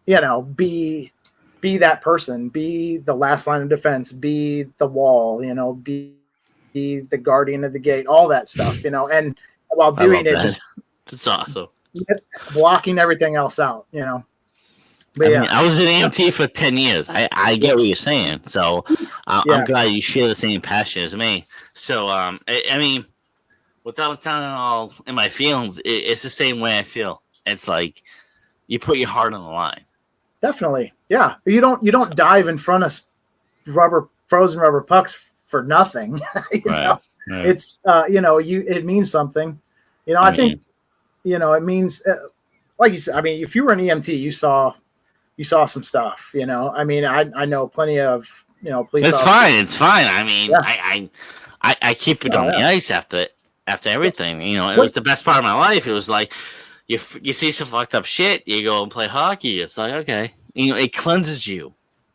You know, be that person, be the last line of defense, be the wall. You know, be the guardian of the gate, all that stuff. You know, and while doing it, just it's awesome. Blocking everything else out. You know. But I mean, I was an EMT for 10 years. I get what you're saying. So I'm glad you share the same passion as me. So, I mean, without sounding all in my feelings, it's the same way I feel. It's like you put your heart on the line. Definitely. Yeah. You don't dive in front of frozen rubber pucks for nothing. Right. It's, it means something. You know, I think, it means, like you said, I mean, if you were an EMT, you saw some stuff, you know. I mean, I know plenty of, police officers. It's fine. I mean, I keep it on the ice after everything. You know, it was the best part of my life. It was like you see some fucked up shit, you go and play hockey. It's like, okay, it cleanses you.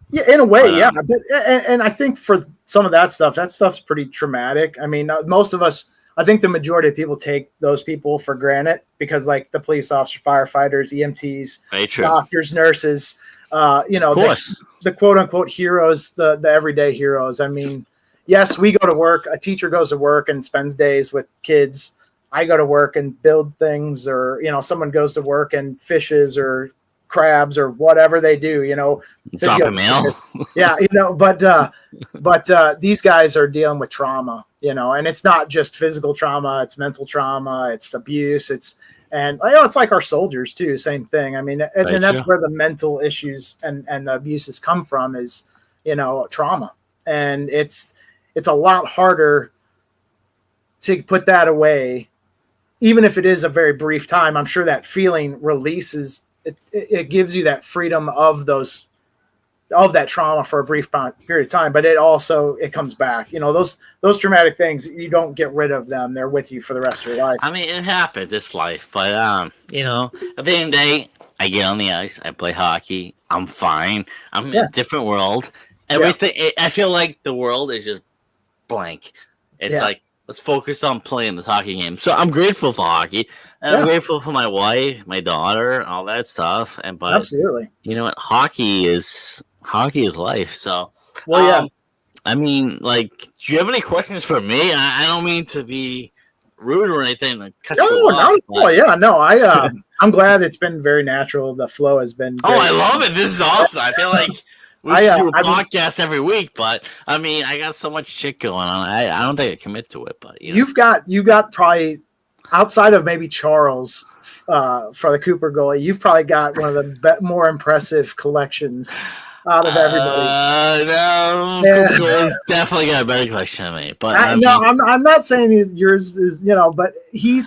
Yeah, in a way, But and I think for some of that stuff's pretty traumatic. I mean, most of us, I think the majority of people take those people for granted because, like, the police officers, firefighters, EMTs, doctors, nurses, the quote unquote heroes, the everyday heroes. I mean, yes, we go to work. A teacher goes to work and spends days with kids. I go to work and build things, or someone goes to work and fishes or crabs or whatever they do. Drop a mail. But these guys are dealing with trauma. And it's not just physical trauma, it's mental trauma, it's abuse, it's like our soldiers too, same thing. I mean, and that's where the mental issues and the abuses come from is, trauma. And it's a lot harder to put that away, even if it is a very brief time. I'm sure that feeling releases, it gives you that freedom of that trauma for a brief period of time, but it comes back. Those traumatic things, you don't get rid of them. They're with you for the rest of your life. I mean, it happens. It's life. But, at the end of the day, I get on the ice. I play hockey. I'm fine. I'm in a different world. Everything. I feel like the world is just blank. It's like, let's focus on playing this hockey game. So I'm grateful for hockey. And I'm grateful for my wife, my daughter, all that stuff. But absolutely. You know what? Hockey is life. So, I mean, like, do you have any questions for me? I don't mean to be rude or anything. Not at all. Yeah, no. I'm glad it's been very natural. The flow has been. I love it. This is awesome. I feel like we should do a podcast every week, but I mean, I got so much shit going on. I don't think I commit to it, but you've got probably, outside of maybe Charles for the Cooper goalie, you've probably got one of the more impressive collections out of everybody. No, definitely got a better collection than me. But I'm not saying yours is, but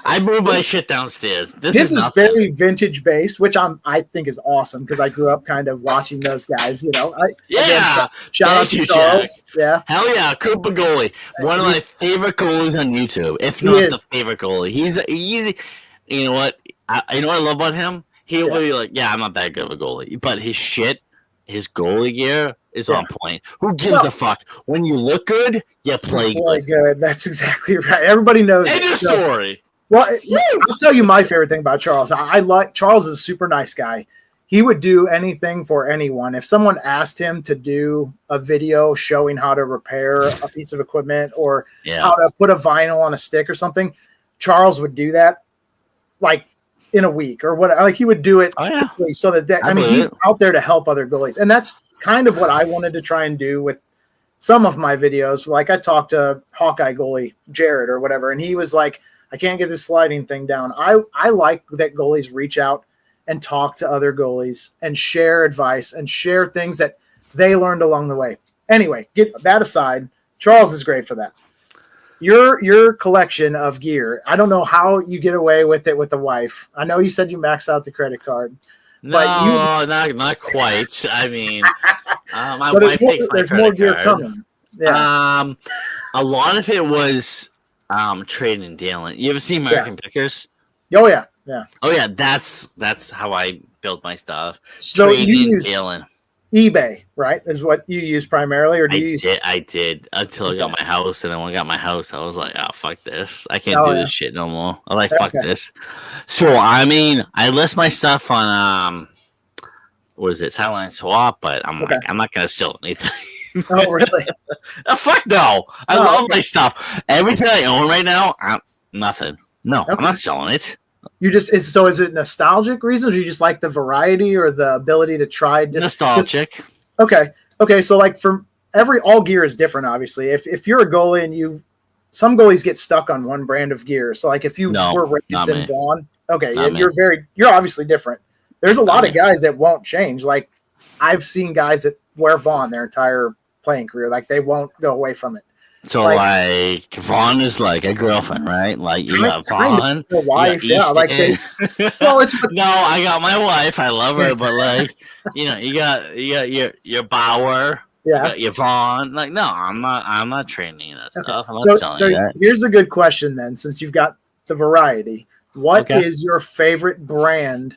I moved my shit downstairs. This is very vintage based, which I think is awesome because I grew up kind of watching those guys. Shout out to Charles. Jack. Yeah, hell yeah, Cooper goalie, one of my favorite goalies on YouTube, if not the favorite goalie. He's easy. You know what? I love about him. He'll be like, I'm not that good of a goalie, but his goalie gear is on point. Who gives a fuck? When you look good, you play good. That's exactly right. Everybody knows. End of story. Well, I'll tell you my favorite thing about Charles. Charles is a super nice guy. He would do anything for anyone. If someone asked him to do a video showing how to repair a piece of equipment or how to put a vinyl on a stick or something, Charles would do that like in a week or what. Like he would do it quickly so that he's out there to help other goalies. And that's kind of what I wanted to try and do with some of my videos. Like I talked to Hawkeye goalie Jared or whatever, and he was like, I can't get this sliding thing down. I like that goalies reach out and talk to other goalies and share advice and share things that they learned along the way. Anyway, get that aside. Charles is great for that. Your collection of gear, I don't know how you get away with it with the wife. I know you said you maxed out the credit card. No, not quite. I mean, my so wife takes my there's credit more gear card. coming. Yeah. A lot of it was trading and dealing. You ever see American Pickers? Oh yeah, yeah. Oh yeah, that's how I build my stuff. So trading and dealing. eBay, right? Is what you use primarily, or do you use? I did until I got my house, and then when I got my house, I was like, "Oh fuck this! I can't do this shit no more." I'm like, "Fuck this!" So I mean, I list my stuff on what is it, Sideline Swap? But I'm like, I'm not gonna sell anything. Oh really? Fuck no! I love my stuff. Everything I own right now, nothing. No, I'm not selling it. You just is it nostalgic reasons, or you just like the variety or the ability to try? Nostalgic. Okay. So like for all gear is different. Obviously, if you're a goalie and some goalies get stuck on one brand of gear. So like if you were raised in Vaughan, you're obviously different. There's a lot of guys that won't change. Like I've seen guys that wear Vaughan their entire playing career. Like they won't go away from it. So like Vaughn is like a girlfriend, right? Like you got Vaughn, a wife, yeah. Like well, it's no, I got my wife. I love her, but like you got your Bauer, you got your Vaughn. Like no, I'm not training that stuff. I'm not selling that. Here's a good question then, since you've got the variety. What is your favorite brand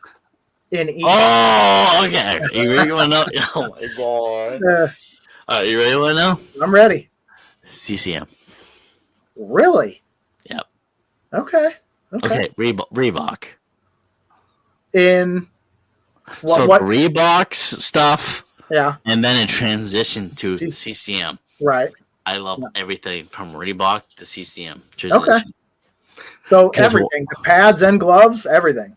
in each? Oh, okay. You really want to know? Oh my god! You really want to know? I'm ready. CCM. Really? Yep. Okay. Reebok. In what Reebok's stuff. Yeah. And then it transitioned to CCM. Right. I love everything from Reebok to CCM. Okay. So everything, the pads and gloves, everything.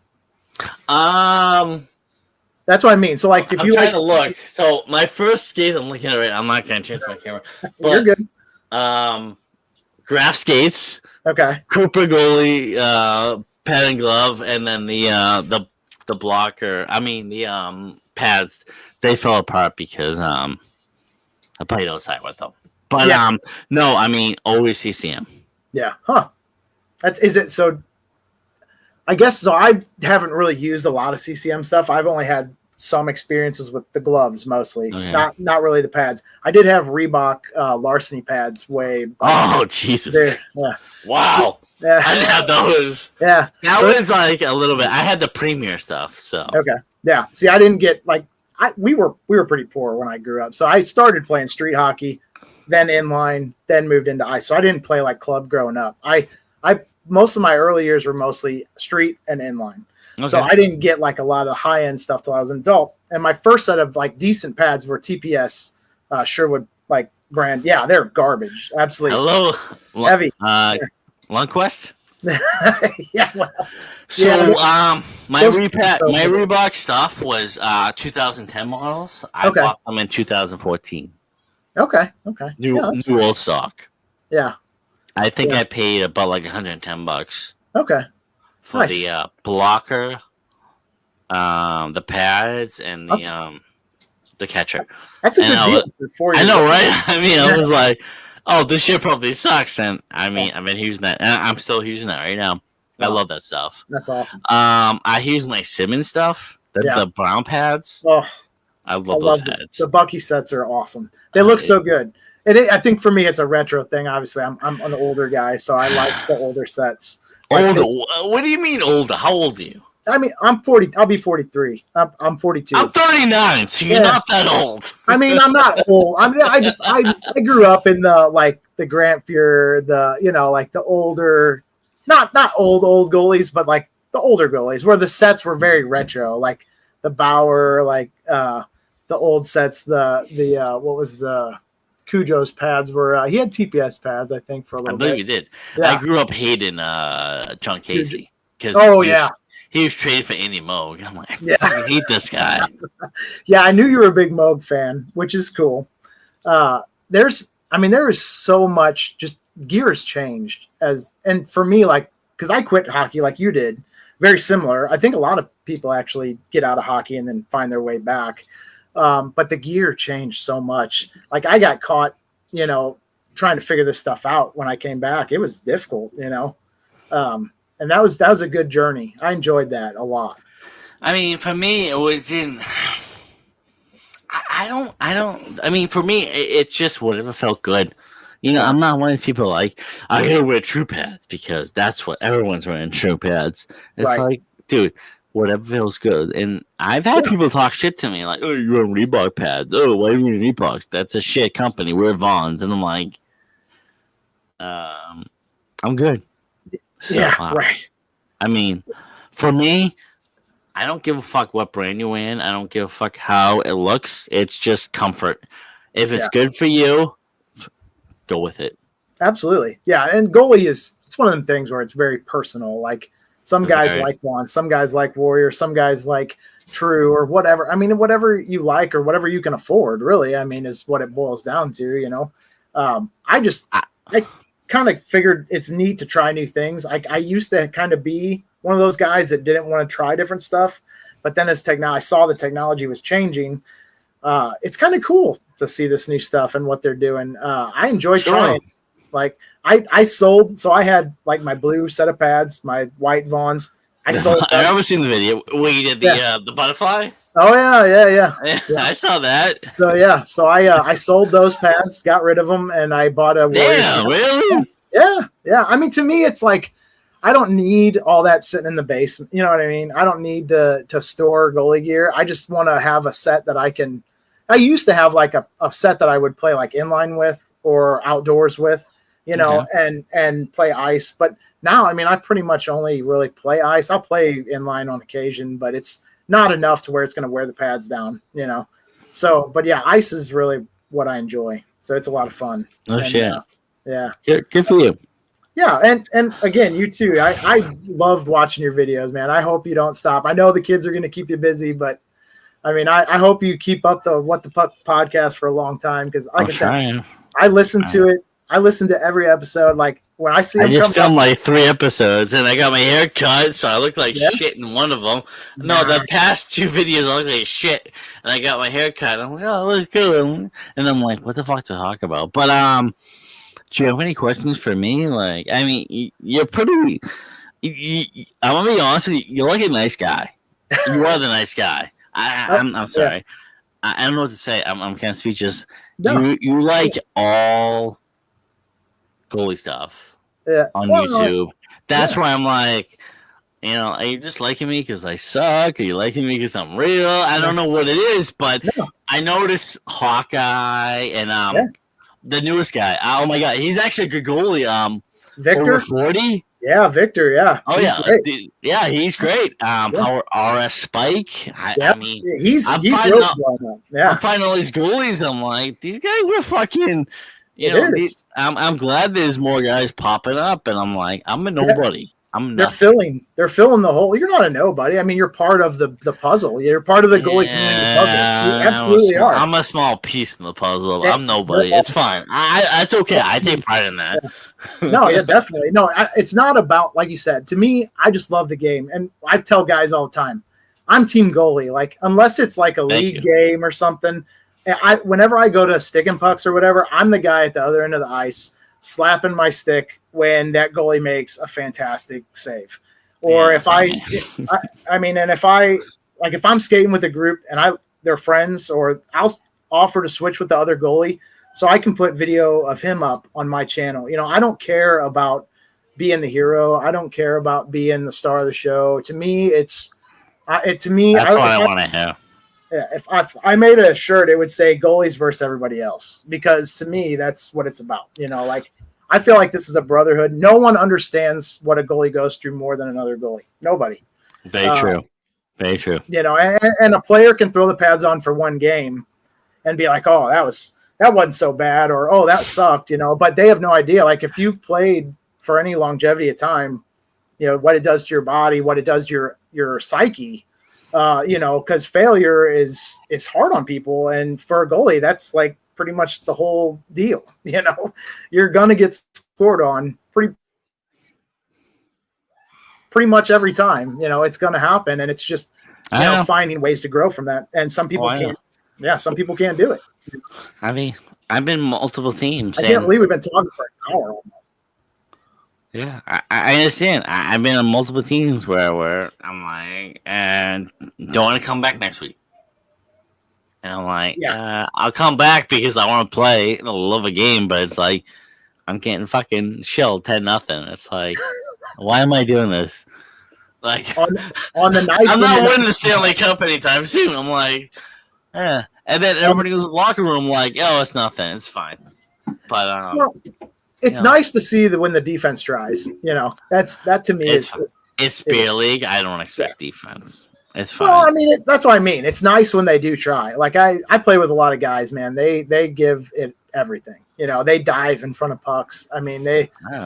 That's what I mean. So, like, if you like to look, so my first skate, I'm looking at it. I'm not going to change my camera. But, you're good. Graph skates. Okay. Cooper goalie, pad and glove, and then the blocker. I mean the pads. They fell apart because I played outside with them. But no, I mean always CCM. Yeah. Huh. Is it so? I guess so. I haven't really used a lot of CCM stuff. I've only had some experiences with the gloves mostly, not really the pads. I did have Reebok larceny pads way back. Oh Jesus! Wow. Yeah. I didn't have those. Yeah, that was like a little bit. I had the premier stuff. So yeah. See, I didn't get we were pretty poor when I grew up. So I started playing street hockey, then inline, then moved into ice. So I didn't play like club growing up. I most of my early years were mostly street and inline. Okay. So I didn't get like a lot of high end stuff till I was an adult. And my first set of like decent pads were TPS Sherwood like brand. Yeah, they're garbage. Absolutely. Hello, heavy. Lundquist. Yeah. Well, so my Reebok stuff was 2010 models. I bought them in 2014. Okay. New old stock. Yeah. I think I paid about like $110. Okay. For the blocker, the pads, and the catcher. That's a good deal. I know, right? I mean, I was like, "Oh, this shit probably sucks," and I mean, I've been using that, and I'm still using that right now. I love that stuff. That's awesome. I use my Simmons stuff, the brown pads. Oh, I love those pads. The Bucky sets are awesome. They look so good. And I think for me, it's a retro thing. Obviously, I'm an older guy, so I like the older sets. Older? What do you mean older? How old are you? I mean, I'm 40. I'll be 43. I'm 42. I'm 39, so you're not that old. I mean, I'm not old. I mean, I grew up in the Grant Fuhrer, like the older, not old goalies, but like the older goalies, where the sets were very retro, like the Bauer, like the old sets. The what was the Cujo's pads were he had TPS pads, I think, for a little bit. I believe you did. Yeah. I grew up hating John Casey because he was traded for Andy Moog. I'm like, I fucking hate this guy. Yeah, I knew you were a big Moog fan, which is cool. There is so much, just gear has changed and for me, like, because I quit hockey like you did, very similar. I think a lot of people actually get out of hockey and then find their way back. But the gear changed so much. Like I got caught, trying to figure this stuff out when I came back. It was difficult, and that was a good journey. I enjoyed that a lot. I mean, for me, it was in. I mean, for me, it's just whatever felt good. I'm not one of these people like, I gotta wear true pads because that's what everyone's wearing, true pads. It's like, dude, whatever feels good. And I've had people talk shit to me like, oh, you wear Reebok pads. Oh, why are you wearing Reeboks? That's a shit company. We're Vons. And I'm like, I'm good. So, right. I mean, for me, I don't give a fuck what brand you're in. I don't give a fuck how it looks. It's just comfort. If it's good for you, go with it. Absolutely. Yeah. And goalie it's one of them things where it's very personal. Like some guys like Vons, some guys like Warrior, some guys like True or whatever. I mean, whatever you like or whatever you can afford, really, I mean, is what it boils down to, I kind of figured it's neat to try new things. I used to kind of be one of those guys that didn't want to try different stuff, but then I saw the technology was changing. It's kind of cool to see this new stuff and what they're doing. I enjoy trying. Like I sold, so I had like my blue set of pads, my white Vons. I sold. I never seen the video where you did the butterfly. Oh yeah. I saw that. So I sold those pads, got rid of them, and I bought a Warrior. Damn, really? Yeah. I mean, to me, it's like I don't need all that sitting in the basement. You know what I mean? I don't need to store goalie gear. I just want to have a set that I can. I used to have like a set that I would play like inline with or outdoors with, and play ice. But now, I mean, I pretty much only really play ice. I'll play inline on occasion, but it's not enough to where it's going to wear the pads down, So, but yeah, ice is really what I enjoy. So it's a lot of fun. Shit. Yeah. Good for you. Yeah, and again, you too. I loved watching your videos, man. I hope you don't stop. I know the kids are going to keep you busy, but I mean, I hope you keep up the What the Puck podcast for a long time because, like I said, I listen to it. I listen to every episode. Like when I see, I just filmed like 3 episodes, and I got my hair cut, so I look like shit in one of them. No, the past 2 videos I look like shit, and I got my hair cut. I'm like, oh, look good, and I'm like, what the fuck to talk about? But do you have any questions for me? Like, I mean, you're pretty. I'm gonna be honest with you. You're like a nice guy. You are the nice guy. I'm sorry. Yeah. I don't know what to say. I'm kind of speechless. No. You like all goalie stuff on YouTube. That's why I'm like, are you just liking me because I suck? Are you liking me because I'm real? I don't know what it is, but I notice Hawkeye and the newest guy. Oh my god, he's actually a good goalie. Victor, over 40. Yeah, Victor. Yeah. Oh, he's great. Yeah, he's great. Our RS Spike. I mean, I'm finding all these goalies. I'm like, these guys are fucking. I'm glad there's more guys popping up, and I'm like, I'm a nobody. They're filling the hole. You're not a nobody. I mean, you're part of the puzzle. You're part of the goalie community puzzle. You absolutely are. I'm a small piece in the puzzle. I'm nobody. It's fine. It's okay. I take pride in that. No, yeah, definitely. No, it's not about, like you said, to me, I just love the game. And I tell guys all the time, I'm team goalie. Like, unless it's like a league game or something, whenever I go to stick and pucks or whatever, I'm the guy at the other end of the ice slapping my stick when that goalie makes a fantastic save. Or if I'm skating with a group and they're friends, or I'll offer to switch with the other goalie so I can put video of him up on my channel. I don't care about being the hero. I don't care about being the star of the show. To me, that's what I want to have. Yeah, if I made a shirt, it would say goalies versus everybody else, because to me, that's what it's about. Like, I feel like this is a brotherhood. No one understands what a goalie goes through more than another goalie. Nobody. Very true. Very true. And a player can throw the pads on for one game and be like, oh, that wasn't so bad, or, oh, that sucked, but they have no idea. Like, if you've played for any longevity of time, what it does to your body, what it does to your psyche, because failure is hard on people. And for a goalie, that's like pretty much the whole deal. You're going to get scored on pretty much every time, it's going to happen. And it's just, finding ways to grow from that. And some people can't. Yeah, some people can't do it. I mean, I've been multiple teams. I can't believe we've been talking for an hour almost. Yeah, I understand. I've been on multiple teams where I'm like, and don't want to come back next week. And I'm like, I'll come back because I want to play and I love a game, but it's like I'm getting fucking shelled 10-0. It's like, why am I doing this? Like on the nights I'm not winning the Stanley Cup anytime soon. I'm like, yeah. And then everybody goes to the locker room like, oh, it's nothing, it's fine. But it's nice to see that when the defense tries. That to me it's beer league. I don't expect defense. It's fine. Well, I mean, that's what I mean. It's nice when they do try. Like I play with a lot of guys, man. They give it everything. They dive in front of pucks. I mean,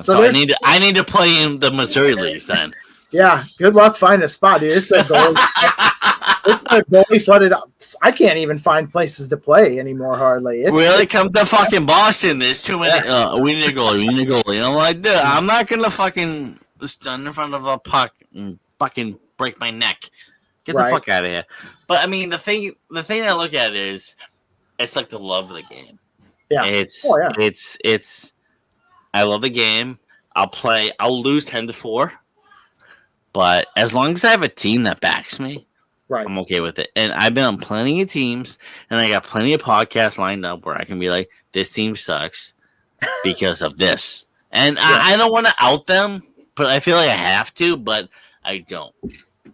so I need to play in the Missouri leagues then. Yeah, good luck finding a spot, dude. It's a goalie flooded up. I can't even find places to play anymore. Hardly. Really, come to fucking Boston. There's too many. We need a goalie. And I'm like, dude, I'm not gonna fucking stand in front of a puck and fucking break my neck. Get the fuck out of here. But I mean, the thing I look at is, it's like the love of the game. Yeah, it's. I love the game. I'll play. I'll lose 10-4, but as long as I have a team that backs me, I'm okay with it. And I've been on plenty of teams, and I got plenty of podcasts lined up where I can be like, "This team sucks because of this," and I don't want to out them, but I feel like I have to, but I don't.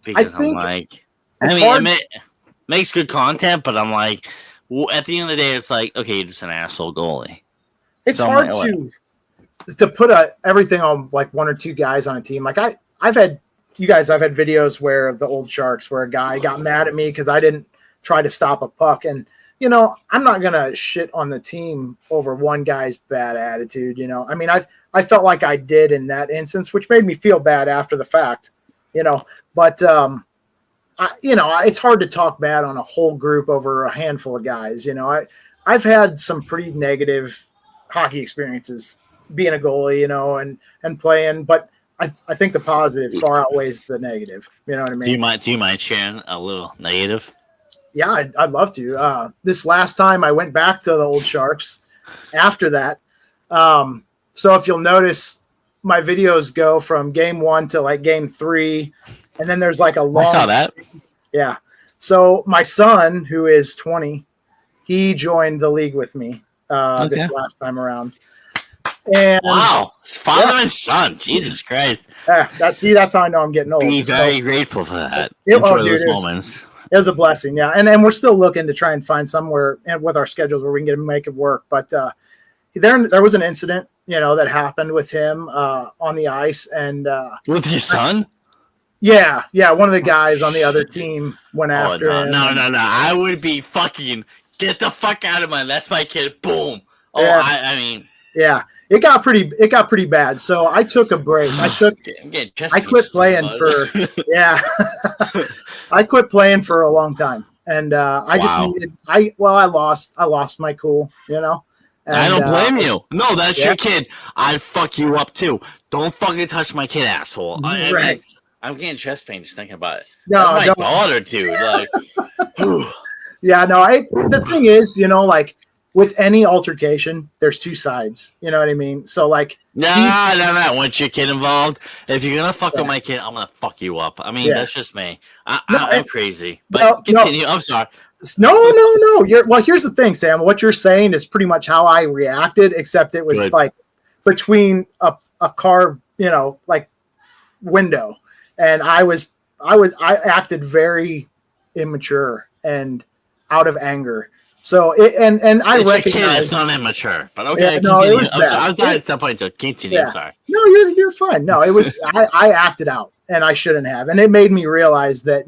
Because I'm like, it makes good content, but I'm like, at the end of the day, it's like, okay, you're just an asshole goalie. It's hard to put everything on like one or two guys on a team. Like I've had videos where the old Sharks where a guy got mad at me because I didn't try to stop a puck, and I'm not gonna shit on the team over one guy's bad attitude. I mean, I felt like I did in that instance, which made me feel bad after the fact. But it's hard to talk bad on a whole group over a handful of guys. I've had some pretty negative hockey experiences being a goalie, and playing, but I think the positive far outweighs the negative. You know what I mean? Do you mind sharing a little negative? Yeah, I'd love to. This last time I went back to the old Sharks after that. So if you'll notice, my videos go from game 1 to like game 3, and then there's like a long. I saw that. Yeah. So my son, who is 20, he joined the league with me this last time around. And wow, father and son, Jesus Christ. That's how I know I'm getting old. Be very grateful for that. Enjoy those moments. It was a blessing, yeah. And we're still looking to try and find somewhere with our schedules where we can make it work. But there was an incident, that happened with him on the ice, and with your son. Yeah. One of the guys on the other team went after him. No. I would be fucking get the fuck out of my. That's my kid. Boom. Oh, yeah. I mean. Yeah, it got pretty bad. So I took a break. I quit playing for I quit playing for a long time, and I lost my cool. And, I don't blame you. No, that's your kid. I'd fuck you up too. Don't fucking touch my kid, asshole. I mean, I'm getting chest pain just thinking about it. No, that's my daughter, dude. Like, yeah, no. The thing is, like with any altercation, there's two sides. You know what I mean? So like, no. Once your kid involved, if you're gonna fuck with my kid, I'm gonna fuck you up. I mean, that's just me. I'm crazy. But continue. I'm sorry. No. Here's the thing, Sam. What you're saying is pretty much how I reacted, except it was like between a car, like window, and I acted very immature and out of anger. So and I recognize it's not immature, but okay. Yeah, no, it was bad. I'm sorry. At some point to continue. Yeah. I'm sorry. No, you're fine. No, it was I acted out, and I shouldn't have, and it made me realize that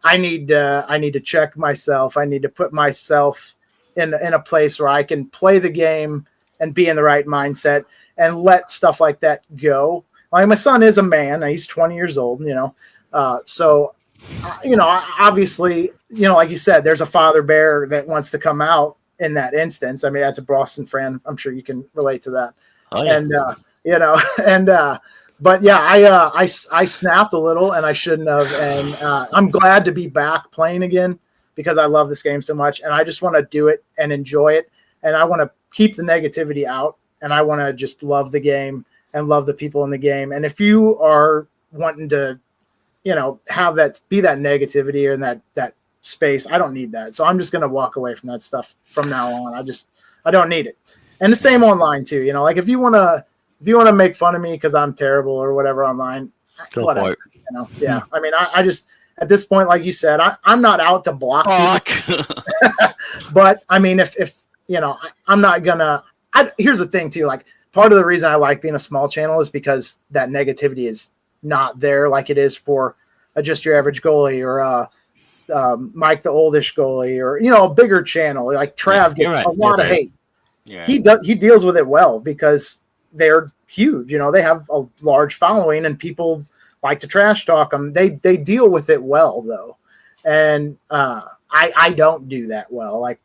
I need to check myself. I need to put myself in a place where I can play the game and be in the right mindset and let stuff like that go. Like my son is a man. He's 20 years old. So. Obviously, like you said, there's a father bear that wants to come out in that instance. I mean, that's a Boston fan. I'm sure you can relate to that. Oh, yeah. And, But yeah, I snapped a little and I shouldn't have. And I'm glad to be back playing again because I love this game so much. And I just want to do it and enjoy it. And I want to keep the negativity out. And I want to just love the game and love the people in the game. And if you are wanting to, have that be that negativity or in that space, I don't need that. So I'm just going to walk away from that stuff from now on. I don't need it. And the same online too, like if you want to make fun of me because I'm terrible or whatever online, Go whatever, for it. Yeah. I mean, I just, at this point, like you said, I'm not out to block people. But I mean, if I'm not gonna, here's the thing too, like part of the reason I like being a small channel is because that negativity is not there like it is for just your average goalie or Mike the oldish goalie or a bigger channel like Trav gets a lot of hate. Yeah. He deals with it well because they're huge. They have a large following and people like to trash talk them. They deal with it well though, and I don't do that well. Like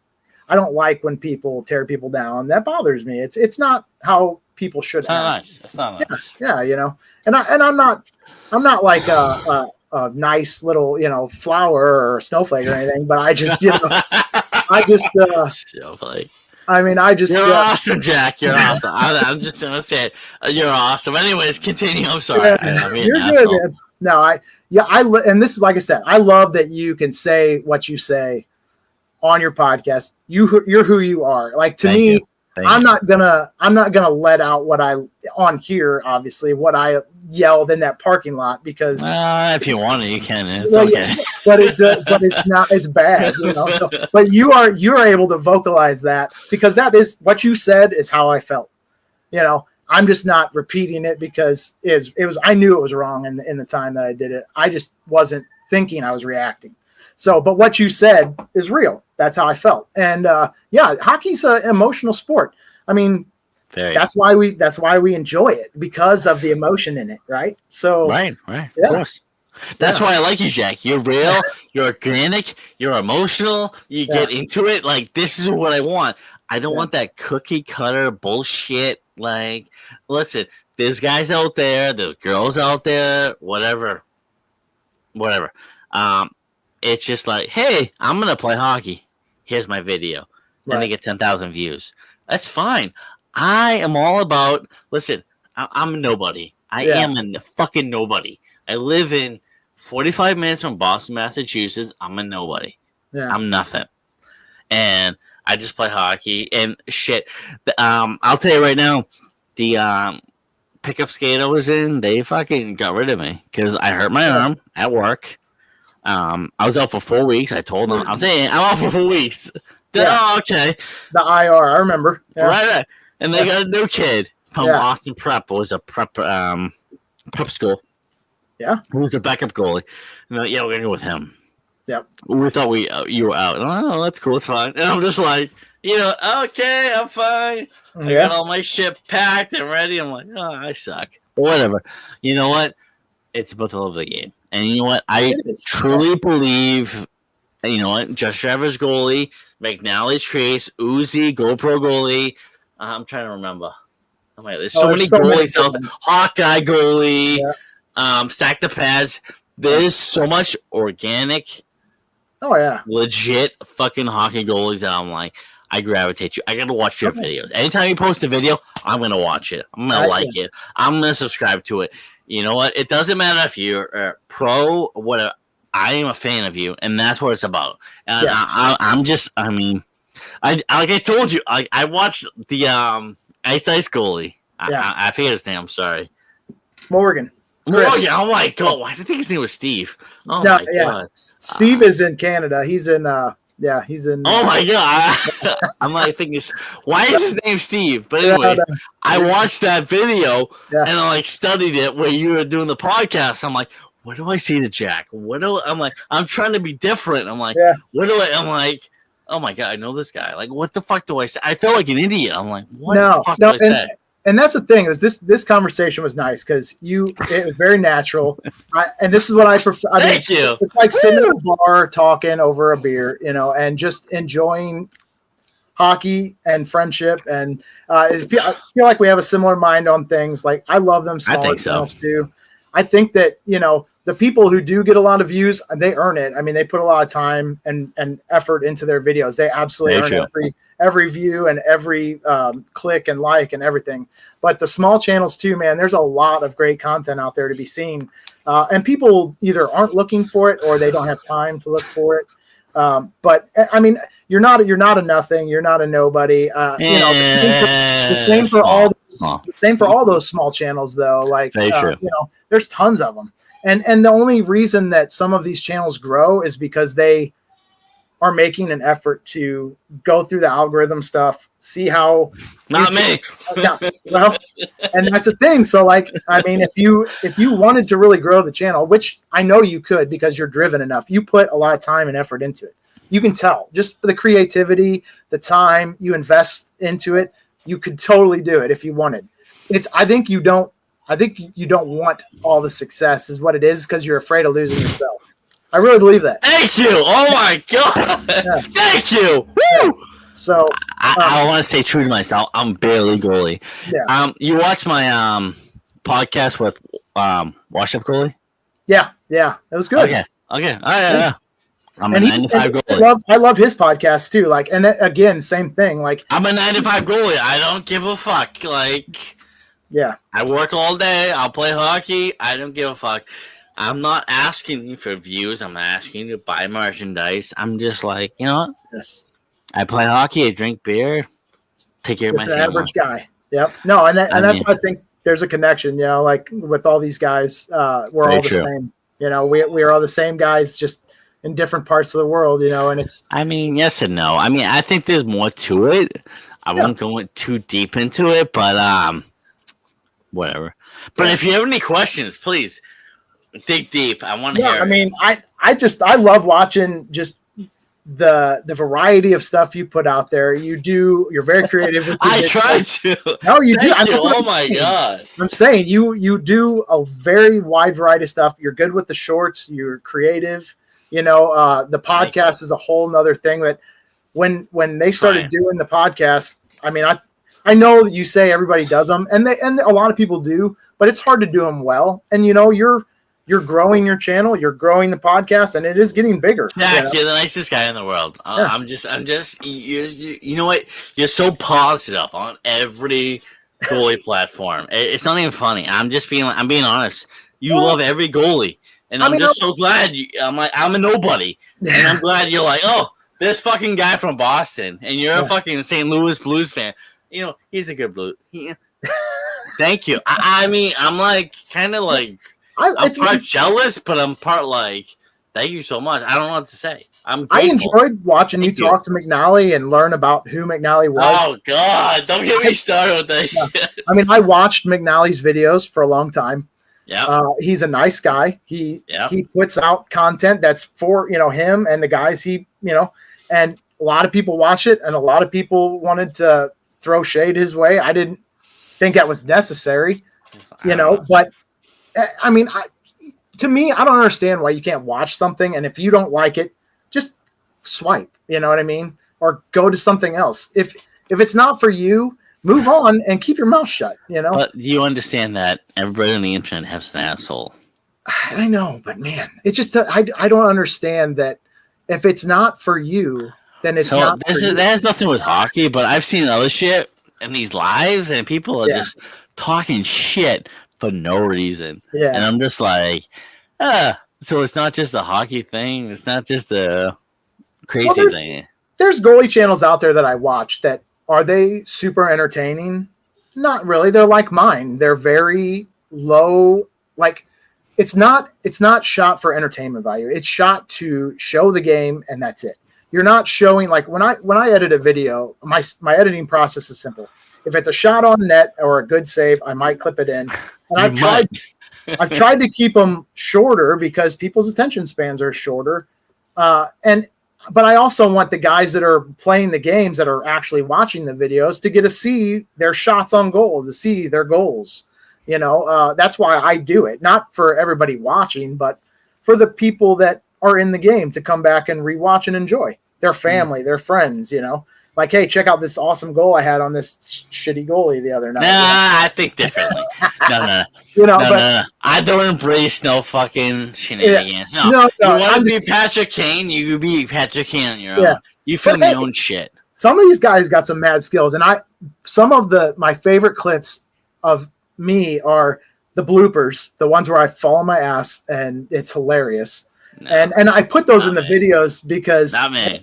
I don't like when people tear people down. That bothers me. It's not how people should. It's not nice. It's not nice. Yeah, and I'm not like a nice little flower or snowflake or anything. But I just snowflake. I mean, You're awesome, Jack. You're awesome. I'm just gonna say it. You're awesome. Anyways, continue. I'm sorry. Yeah, you're good, man. No, and this is like I said. I love that you can say what you say on your podcast. You're who you are. Like to me, I'm not gonna let out what I on here. Obviously, what I yelled in that parking lot because if you want it, you can. It's okay. Yeah, but it's not. It's bad, So, but you are able to vocalize that because that is what you said is how I felt. I'm just not repeating it because it was. I knew it was wrong in the time that I did it. I just wasn't thinking I was reacting. So, but what you said is real. That's how I felt. And hockey's an emotional sport. I mean, that's why we enjoy it because of the emotion in it, right? So, right, yeah. Of course. That's why I like you, Jack. You're real. You're organic. You're emotional. You get into it. Like this is what I want. I don't want that cookie cutter bullshit. Like, listen, there's guys out there, there's girls out there, whatever. It's just like, hey, I'm gonna play hockey. Here's my video, and they get 10,000 views. That's fine. I am all about. Listen, I'm a nobody. I am a fucking nobody. I live in 45 minutes from Boston, Massachusetts. I'm a nobody. Yeah. I'm nothing, and I just play hockey and shit. I'll tell you right now, the pickup skate I was in, they fucking got rid of me because I hurt my arm at work. I was out for 4 weeks. I told them, I'm out for 4 weeks. Oh, okay. The IR, I remember. Yeah. Right. And they got a new kid from Austin Prep. It was a prep school. Yeah. Who was the backup goalie? And we're going to go with him. Yep. We thought you were out. Oh, that's cool. It's fine. And I'm just like, okay, I'm fine. I got all my shit packed and ready. I'm like, oh, I suck. But whatever. You know what? It's about the love of the game. And you know what? I truly believe, Just Travers goalie, McNally's Trace, Uzi, GoPro goalie. I'm trying to remember. There's so many goalies out there. Hawkeye goalie, Stack the Pads. There's so much organic, legit fucking hockey goalies that I'm like, I gravitate to. I got to watch your videos. Anytime you post a video, I'm going to watch it. I'm going to like it. I'm going to subscribe to it. You know what? It doesn't matter if you're pro or whatever. I am a fan of you, and that's what it's about. And I'm just, like I told you, I watched the Ice goalie. I forget his name. I'm sorry. Morgan. Oh my god! Why did I think his name was Steve? Oh my god! Steve is in Canada. He's in. He's in. Oh my god! I'm like thinking, why is his name Steve? But anyways, I watched that video and I studied it where you were doing the podcast. I'm like, what do I say to Jack? I'm trying to be different. I'm like, I'm like, oh my god, I know this guy. Like, what the fuck do I say? I felt like an idiot. I'm like, what the fuck do I say? And that's the thing is this conversation was nice because it was very natural, and this is what I prefer. Thank you. It's like sitting at a bar talking over a beer, and just enjoying hockey and friendship, and I feel like we have a similar mind on things. Like I love them smaller channels too. I think that the people who do get a lot of views, they earn it. I mean, they put a lot of time and effort into their videos. They absolutely earn every view and every click and like and everything. But the small channels too, man, there's a lot of great content out there to be seen. And people either aren't looking for it or they don't have time to look for it. But I mean, you're not a nothing. You're not a nobody. The same for all those small channels, though. Like, there's tons of them. And the only reason that some of these channels grow is because they are making an effort to go through the algorithm stuff, see how. Not me. Well, and that's the thing. So, like, I mean, if you wanted to really grow the channel, which I know you could because you're driven enough, you put a lot of time and effort into it. You can tell just the creativity, the time you invest into it. You could totally do it if you wanted. I think you don't want all the success is what it is because you're afraid of losing yourself. I really believe that. Thank you. Oh my God. Yeah. Thank you. Woo! So I want to stay true to myself. I'm barely goalie. Yeah. You watch my podcast with Wash Up Goalie? Yeah. It was good. Okay. Yeah. I'm a 9-5 goalie. I love his podcast too. Like, and again, same thing. Like, I'm a 9-5 goalie. I don't give a fuck. Like, yeah, I work all day. I'll play hockey. I don't give a fuck. I'm not asking you for views. I'm not asking you to buy merchandise. I'm just like, you know what? Yes. I play hockey. I drink beer. Take care of my family. Average guy. Yep. No, and that's why I think there's a connection. Like with all these guys, we're all the same. We are all the same guys, just in different parts of the world. And it's. I mean, yes and no. I mean, I think there's more to it. I won't go too deep into it, but whatever. But if you have any questions, please dig deep. I want to hear. I mean, I love watching just the variety of stuff you put out there. You're very creative with I try to. No, you do. Oh my God. I'm saying you do a very wide variety of stuff. You're good with the shorts, you're creative. The podcast is a whole nother thing that when they started doing the podcast, I mean, I know that you say everybody does them and a lot of people do, but it's hard to do them well. And you're growing your channel, you're growing the podcast, and it is getting bigger. Jack, you're the nicest guy in the world. I'm just, you know what? You're so positive on every goalie platform. It's not even funny. I'm being honest. You love every goalie, and I'm just so glad. I'm a nobody, and I'm glad you're like, oh, this fucking guy from Boston, and you're a fucking St. Louis Blues fan. He's a good Blue. Thank you. I mean, I'm like kind of like. I'm part jealous, but I'm part like, thank you so much. I don't know what to say. I'm grateful. I enjoyed watching you talk to McNally and learn about who McNally was. Oh, God. Don't get me started with that shit. I mean, I watched McNally's videos for a long time. Yeah. He's a nice guy. He puts out content that's for, him and the guys and a lot of people watch it and a lot of people wanted to throw shade his way. I didn't think that was necessary, but I mean, to me, I don't understand why you can't watch something, and if you don't like it, just swipe. You know what I mean? Or go to something else. If it's not for you, move on and keep your mouth shut. But do you understand that everybody on the internet has an asshole? I know, but man, it's just I don't understand that if it's not for you, then it's not. That has nothing with hockey, but I've seen other shit in these lives, and people are just talking shit for no reason. Yeah. And I'm just like, so it's not just a hockey thing. It's not just a crazy thing. There's goalie channels out there that I watch that are they super entertaining? Not really. They're like mine. They're very low. Like it's not shot for entertainment value. It's shot to show the game and that's it. You're not showing like when I edit a video, my editing process is simple. If it's a shot on net or a good save, I might clip it in. And I've tried to keep them shorter because people's attention spans are shorter. But I also want the guys that are playing the games that are actually watching the videos to get to see their shots on goal, to see their goals. That's why I do it. Not for everybody watching, but for the people that are in the game to come back and rewatch and enjoy their family, their friends, like, hey, check out this awesome goal I had on this shitty goalie the other night. Nah, I think differently. No. No. I don't embrace no fucking shenanigans. Yeah, no, you want to be Patrick Kane, you can be Patrick Kane on your own. You film your own shit. Some of these guys got some mad skills, and some of my favorite clips of me are the bloopers, the ones where I fall on my ass, and it's hilarious. No, and I put those in the videos because I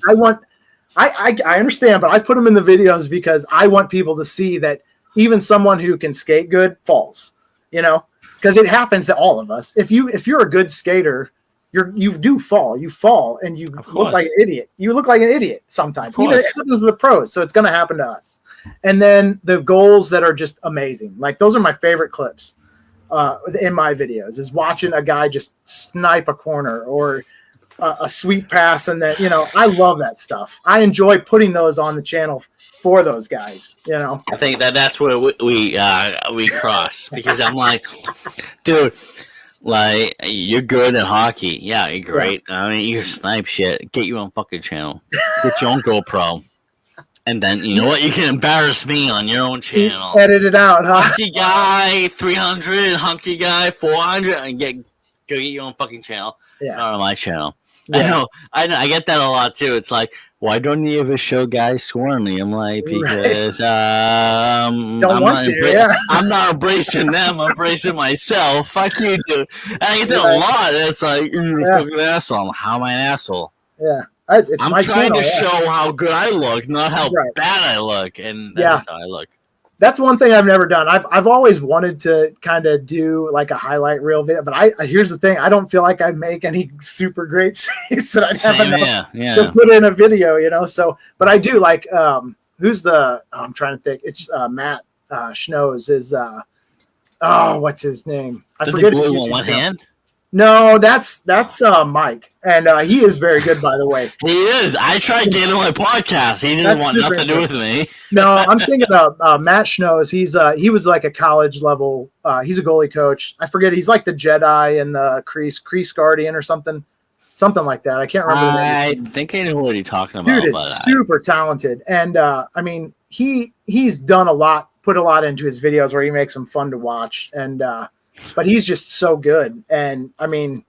understand, but I put them in the videos because I want people to see that even someone who can skate good falls, because it happens to all of us. If you're a good skater, you do fall. You fall and you look like an idiot. You look like an idiot sometimes. Even it happens to the pros, so it's going to happen to us. And then the goals that are just amazing. Like those are my favorite clips in my videos, is watching a guy just snipe a corner or a sweet pass. And then, I love that stuff. I enjoy putting those on the channel for those guys, I think that's where we cross, because I'm like, dude, like, you're good at hockey. Yeah, you're great. Yeah. I mean, you snipe shit. Get your own fucking channel. Get your own GoPro. And then, you know what? You can embarrass me on your own channel. Edit it out, huh? Hunky guy, 300. Hunky guy, 400. And go get your own fucking channel. Yeah. Not on my channel. Yeah. I know. I get that a lot, too. It's like, why don't you ever show guys scoring me? I'm like, because I'm not embracing them. I'm embracing myself. Fuck you, dude. And I get that a lot. It's like, you're a fucking asshole. How am I an asshole? Yeah. I'm trying to show how good I look, not how bad I look. And that's how I look. That's one thing I've never done. I've always wanted to kind of do like a highlight reel video, but here's the thing: I don't feel like I make any super great saves that I'd have enough to put in a video, So, but I do like who's the? I'm trying to think. It's Matt Schnoes is what's his name? I forget. His on one hand. No, that's Mike, and he is very good, by the way. He is. I tried getting on my podcast. He didn't want nothing to do with me. No, I'm thinking about Matt Schnoes. He was like a college level. He's a goalie coach. I forget. He's like the Jedi and the Kreese Guardian or something like that. I can't remember. I think I know what you're talking about. Dude is super talented, and I mean he's done put a lot into his videos where he makes them fun to watch, and. But he's just so good. And I mean,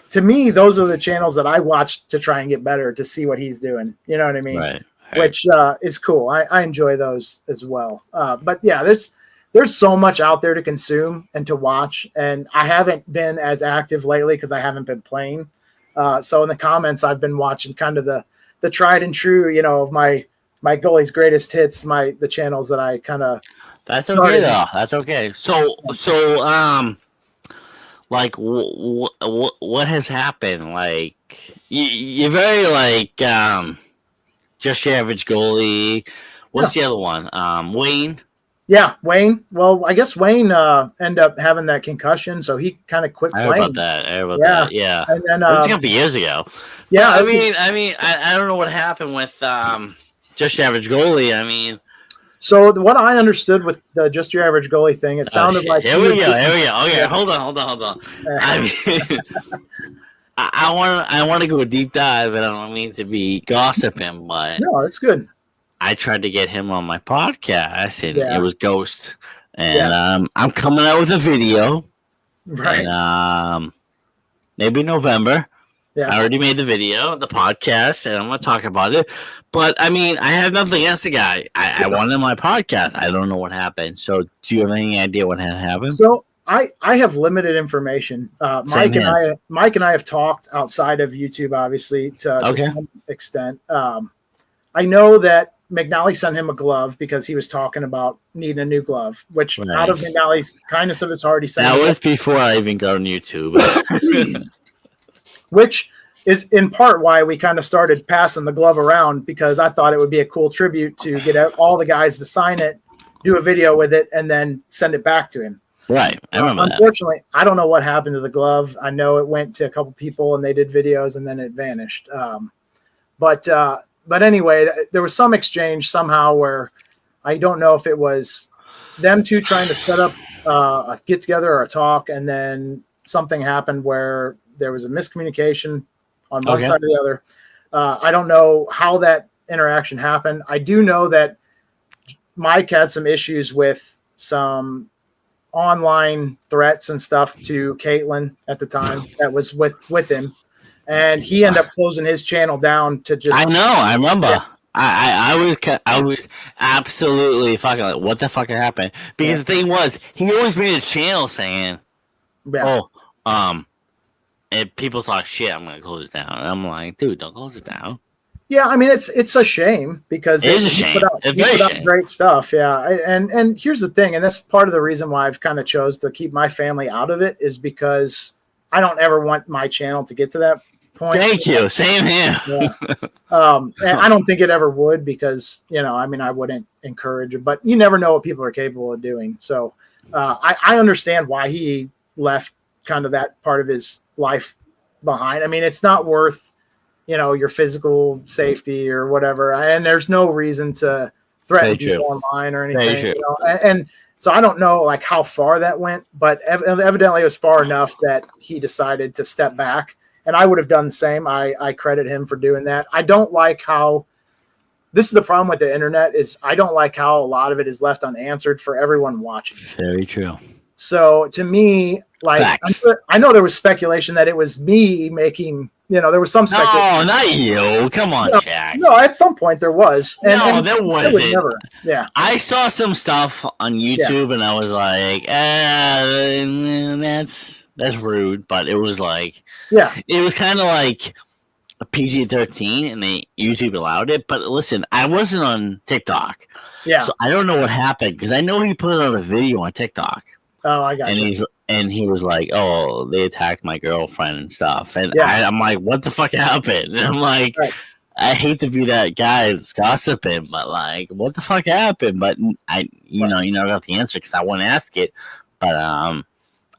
to me, those are the channels that I watch to try and get better, to see what he's doing. You know what I mean? Right. Which is cool. I enjoy those as well. But yeah, there's so much out there to consume and to watch. And I haven't been as active lately because I haven't been playing. So in the comments, I've been watching kind of the tried and true, of my goalie's greatest hits, the channels that I kind of. That's okay though. That's okay. So, like, what has happened? Like, you're very like, just your average goalie. What's the other one? Wayne. Yeah, Wayne. Well, I guess Wayne ended up having that concussion, so he kind of quit playing. I heard about that. Yeah. And then it's gonna be years ago. Yeah. I mean, I don't know what happened with just your average goalie. I mean. So what I understood with the just your average goalie thing, it sounded like here we go. Okay, hold on. I mean, I want to go a deep dive, and I don't mean to be gossiping, but no, it's good. I tried to get him on my podcast, and it was ghost. And I'm coming out with a video, right? And, maybe November. Yeah. I already made the video, the podcast, and I'm going to talk about it. But, I mean, I have nothing against the guy. I wanted my podcast. I don't know what happened. So, do you have any idea what had happened? So, I have limited information. Mike and I have talked outside of YouTube, obviously, to some extent. I know that McNally sent him a glove because he was talking about needing a new glove, which out of McNally's kindness of his heart, he said. That was before I even got on YouTube. Which is in part why we kind of started passing the glove around, because I thought it would be a cool tribute to get all the guys to sign it, do a video with it, and then send it back to him. Right. I remember Unfortunately, I don't know what happened to the glove. I know it went to a couple people and they did videos and then it vanished. But anyway, there was some exchange somehow where I don't know if it was them two trying to set up a get together or a talk, and then something happened where there was a miscommunication on one side or the other. I don't know how that interaction happened. I do know that Mike had some issues with some online threats and stuff to Caitlin at the time that was with him, and he ended up closing his channel down to just. I know. I remember. Yeah. I was absolutely fucking like, what the fuck happened? Because the thing was, he always made a channel saying, if people talk shit, I'm gonna close it down. And I'm like, dude, don't close it down. Yeah, I mean it's a shame because it is a shame. He put out great stuff. Yeah, and here's the thing, and that's part of the reason why I've kind of chose to keep my family out of it is because I don't ever want my channel to get to that point. Thank you. Same here. Yeah. And I don't think it ever would because I mean I wouldn't encourage it, but you never know what people are capable of doing. So I understand why he left kind of that part of his life behind. I mean, it's not worth your physical safety or whatever. And there's no reason to threaten people online or anything. And so I don't know like how far that went, but evidently it was far enough that he decided to step back. And I would have done the same. I credit him for doing that. I don't like how this is the problem with the internet is I don't like how a lot of it is left unanswered for everyone watching. Very true. So to me, like I know there was speculation that it was me making. There was some speculation. No, not you. Come on, Jack. No, at some point there was. And there wasn't. Yeah. I saw some stuff on YouTube and I was like, that's rude. But it was like, it was kind of like a PG-13 and YouTube allowed it. But listen, I wasn't on TikTok. Yeah. So I don't know what happened because I know he put out a video on TikTok. Oh, I got you. And he was like, "Oh, they attacked my girlfriend and stuff." And I'm like, "What the fuck happened?" And I'm like, I hate to be that guy that's gossiping, but like, what the fuck happened? But you never got the answer because I wouldn't ask it. But I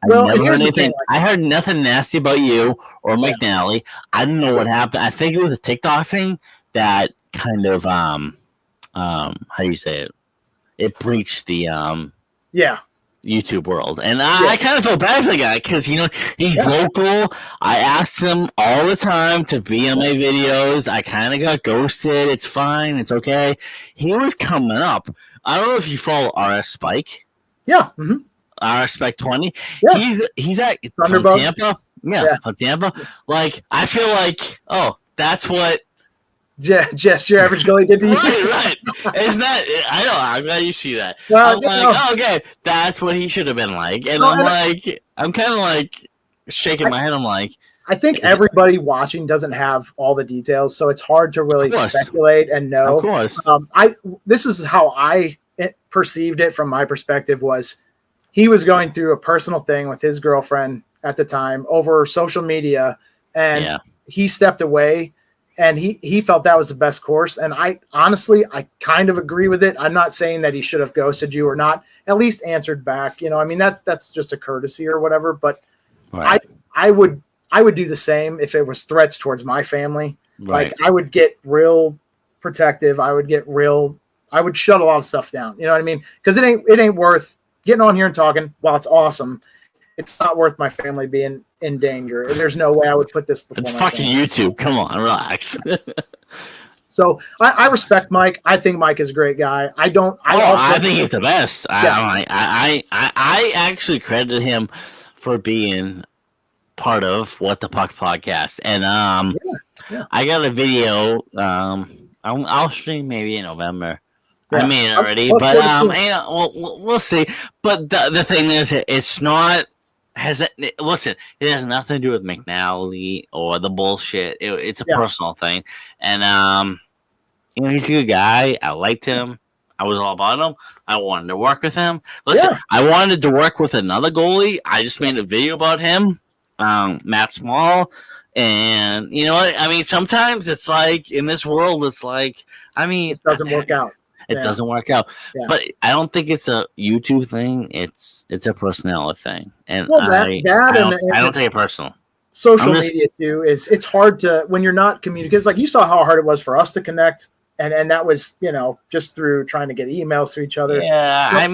never heard anything. I heard nothing nasty about you or McNally. I don't know what happened. I think it was a TikTok thing that kind of how do you say it? It breached the YouTube world, and I kind of feel bad for the guy because he's local. I asked him all the time to be on my videos. I kind of got ghosted. It's fine. It's okay. He was coming up. I don't know if you follow RS Spike. Yeah. RS Spike 20. Yeah. He's at from Tampa. Yeah, from Tampa. Like I feel like that's what. Just your average goalie did to you. Right. Isn't that? I know. I'm glad you see that. I'm like, okay, that's what he should have been like. And I'm kind of like shaking my head. I'm like, I think everybody watching doesn't have all the details, so it's hard to really speculate and know. Of course. This is how I perceived it from my perspective was he was going through a personal thing with his girlfriend at the time over social media, and he stepped away. And he felt that was the best course. And I honestly kind of agree with it. I'm not saying that he should have ghosted you or not, at least answered back. I mean, that's just a courtesy or whatever. But I would do the same if it was threats towards my family. Right. Like I would get real protective. I would shut a lot of stuff down. You know what I mean? Because it ain't worth getting on here and talking. While it's awesome, it's not worth my family being in danger. There's no way I would put this before. It's fucking YouTube. Come on, relax. So I respect Mike. I think Mike is a great guy. I think he's the best. Yeah. I actually credited him for being part of What the Puck podcast, and I got a video. I'll stream maybe in November. I made it already, but we'll see. But the thing is, it's not. Listen, it has nothing to do with McNally or the bullshit. It's a personal thing, and he's a good guy. I liked him. I was all about him. I wanted to work with him. Listen, I wanted to work with another goalie. I just made a video about him, Matt Small, and you know what? I mean, sometimes it's like in this world, it's like it doesn't work out. It doesn't work out, but I don't think it's a YouTube thing. It's a personality thing, and I don't take it personal. Social media too it's hard to when you're not communicating. Like you saw how hard it was for us to connect, and that was just through trying to get emails to each other. Yeah,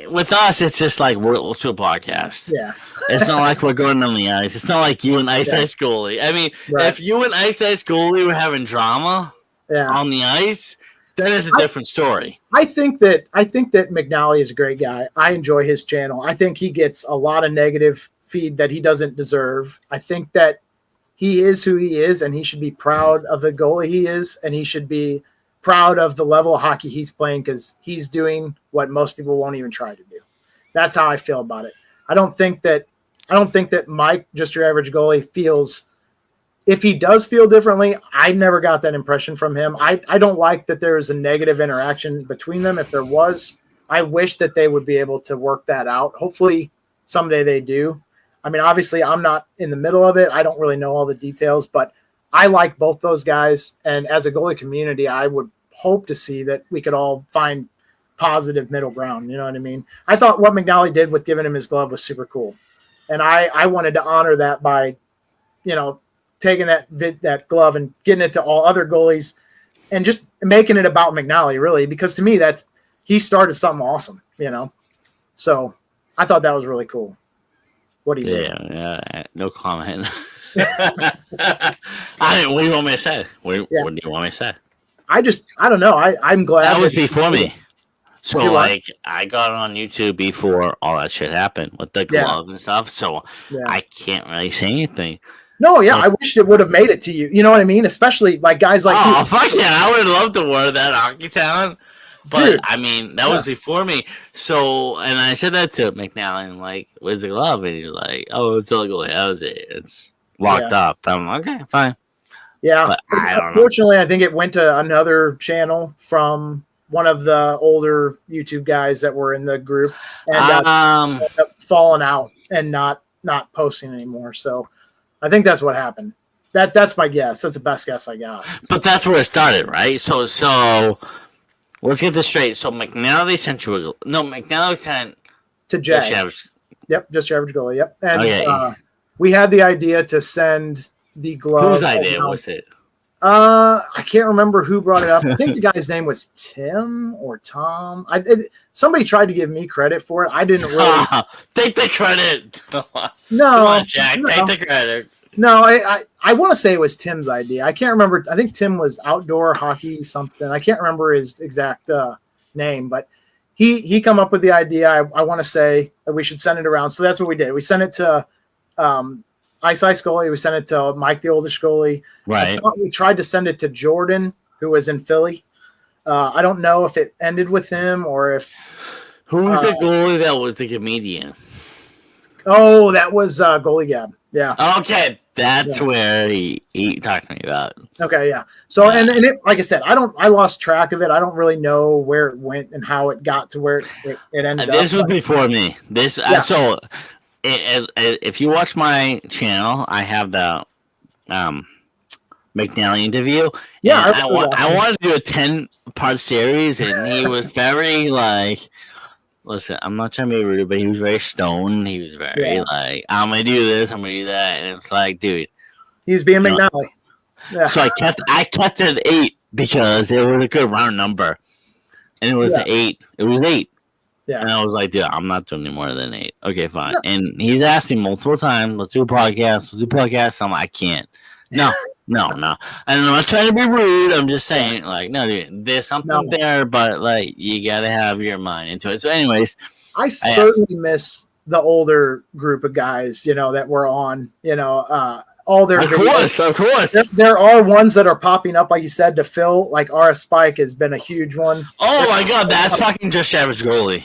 with us, it's just like let's do a podcast. Yeah, it's not like we're going on the ice. It's not like you and Ice Goalie. I mean, if you and Ice Goalie were having drama. on the ice, that is a different story. I think that McNally is a great guy. I enjoy his channel. I think he gets a lot of negative feed that he doesn't deserve. I think that he is who he is, and he should be proud of the goalie he is, and he should be proud of the level of hockey he's playing because he's doing what most people won't even try to do. That's how I feel about it. I don't think that Mike, just your average goalie, feels. If he does feel differently, I never got that impression from him. I don't like that there is a negative interaction between them. If there was, I wish that they would be able to work that out. Hopefully someday they do. I mean, obviously I'm not in the middle of it. I don't really know all the details, but I like both those guys. And as a goalie community, I would hope to see that we could all find positive middle ground. You know what I mean? I thought what McNally did with giving him his glove was super cool. And I wanted to honor that by, taking that glove and getting it to all other goalies and just making it about McNally, really, because to me he started something awesome, So I thought that was really cool. What do you think? Yeah, no comment. What do you want me to say? What do you want me to say? I don't know. I'm glad that was before me. So I got on YouTube before all that shit happened with the glove and stuff. So I can't really say anything. No, yeah, I wish it would have made it to you. You know what I mean? Especially like guys like you. Fuck yeah, I would love to wear that hockey talent. But dude, I mean, that was before me. So, and I said that to McNally, and like, "Where's the glove?" And he's like, "Oh, it's illegal. That was it. It's locked up." I'm like, "Okay, fine." Yeah, but unfortunately, I think it went to another channel from one of the older YouTube guys that were in the group, and ended up falling out and not posting anymore. So. I think that's what happened. That's my guess. That's the best guess I got. But that's where it started, right? So let's get this straight. So McNally sent McNally sent to Jay. Yep, just your average goalie. Yep. And we had the idea to send the glove. Whose idea was it? I can't remember who brought it up. I think the guy's name was Tim or Tom. Somebody tried to give me credit for it. I didn't really take the credit. No, come on, Jack, take the credit. No, I want to say it was Tim's idea. I can't remember. I think Tim was outdoor hockey something. I can't remember his exact name, but he come up with the idea. I want to say that we should send it around. So that's what we did. We sent it to Ice goalie. We sent it to Mike, the oldest goalie. Right. We tried to send it to Jordan, who was in Philly. I don't know if it ended with him or if. Who was the goalie that was the comedian? Oh, that was Goalie Gab. Yeah. Okay, that's where he talked to me about. Okay, yeah. So and it, like I said, I lost track of it. I don't really know where it went and how it got to where it ended up. This was before me. So if you watch my channel, I have the McNally interview. Yeah, I wanted to do a 10-part series, and he was very like. Listen, I'm not trying to be rude, but he was very stoned. He was very like, I'm gonna do this, I'm gonna do that, and it's like, dude, he's being McNally. Yeah. So I kept it at 8 because it was a good round number, and it was the 8. It was 8. Yeah. And I was like, dude, I'm not doing any more than 8. Okay, fine. Yeah. And he's asked me multiple times, let's do a podcast. I'm like, I can't. No. And I'm not trying to be rude. I'm just saying, like, no, dude, there's something there, but like, you gotta have your mind into it. So, anyways, I certainly miss the older group of guys, that were on, all their videos. Of course. There are ones that are popping up, like you said, to fill. Like RS Spike has been a huge one. Oh my God, that's fucking just average goalie.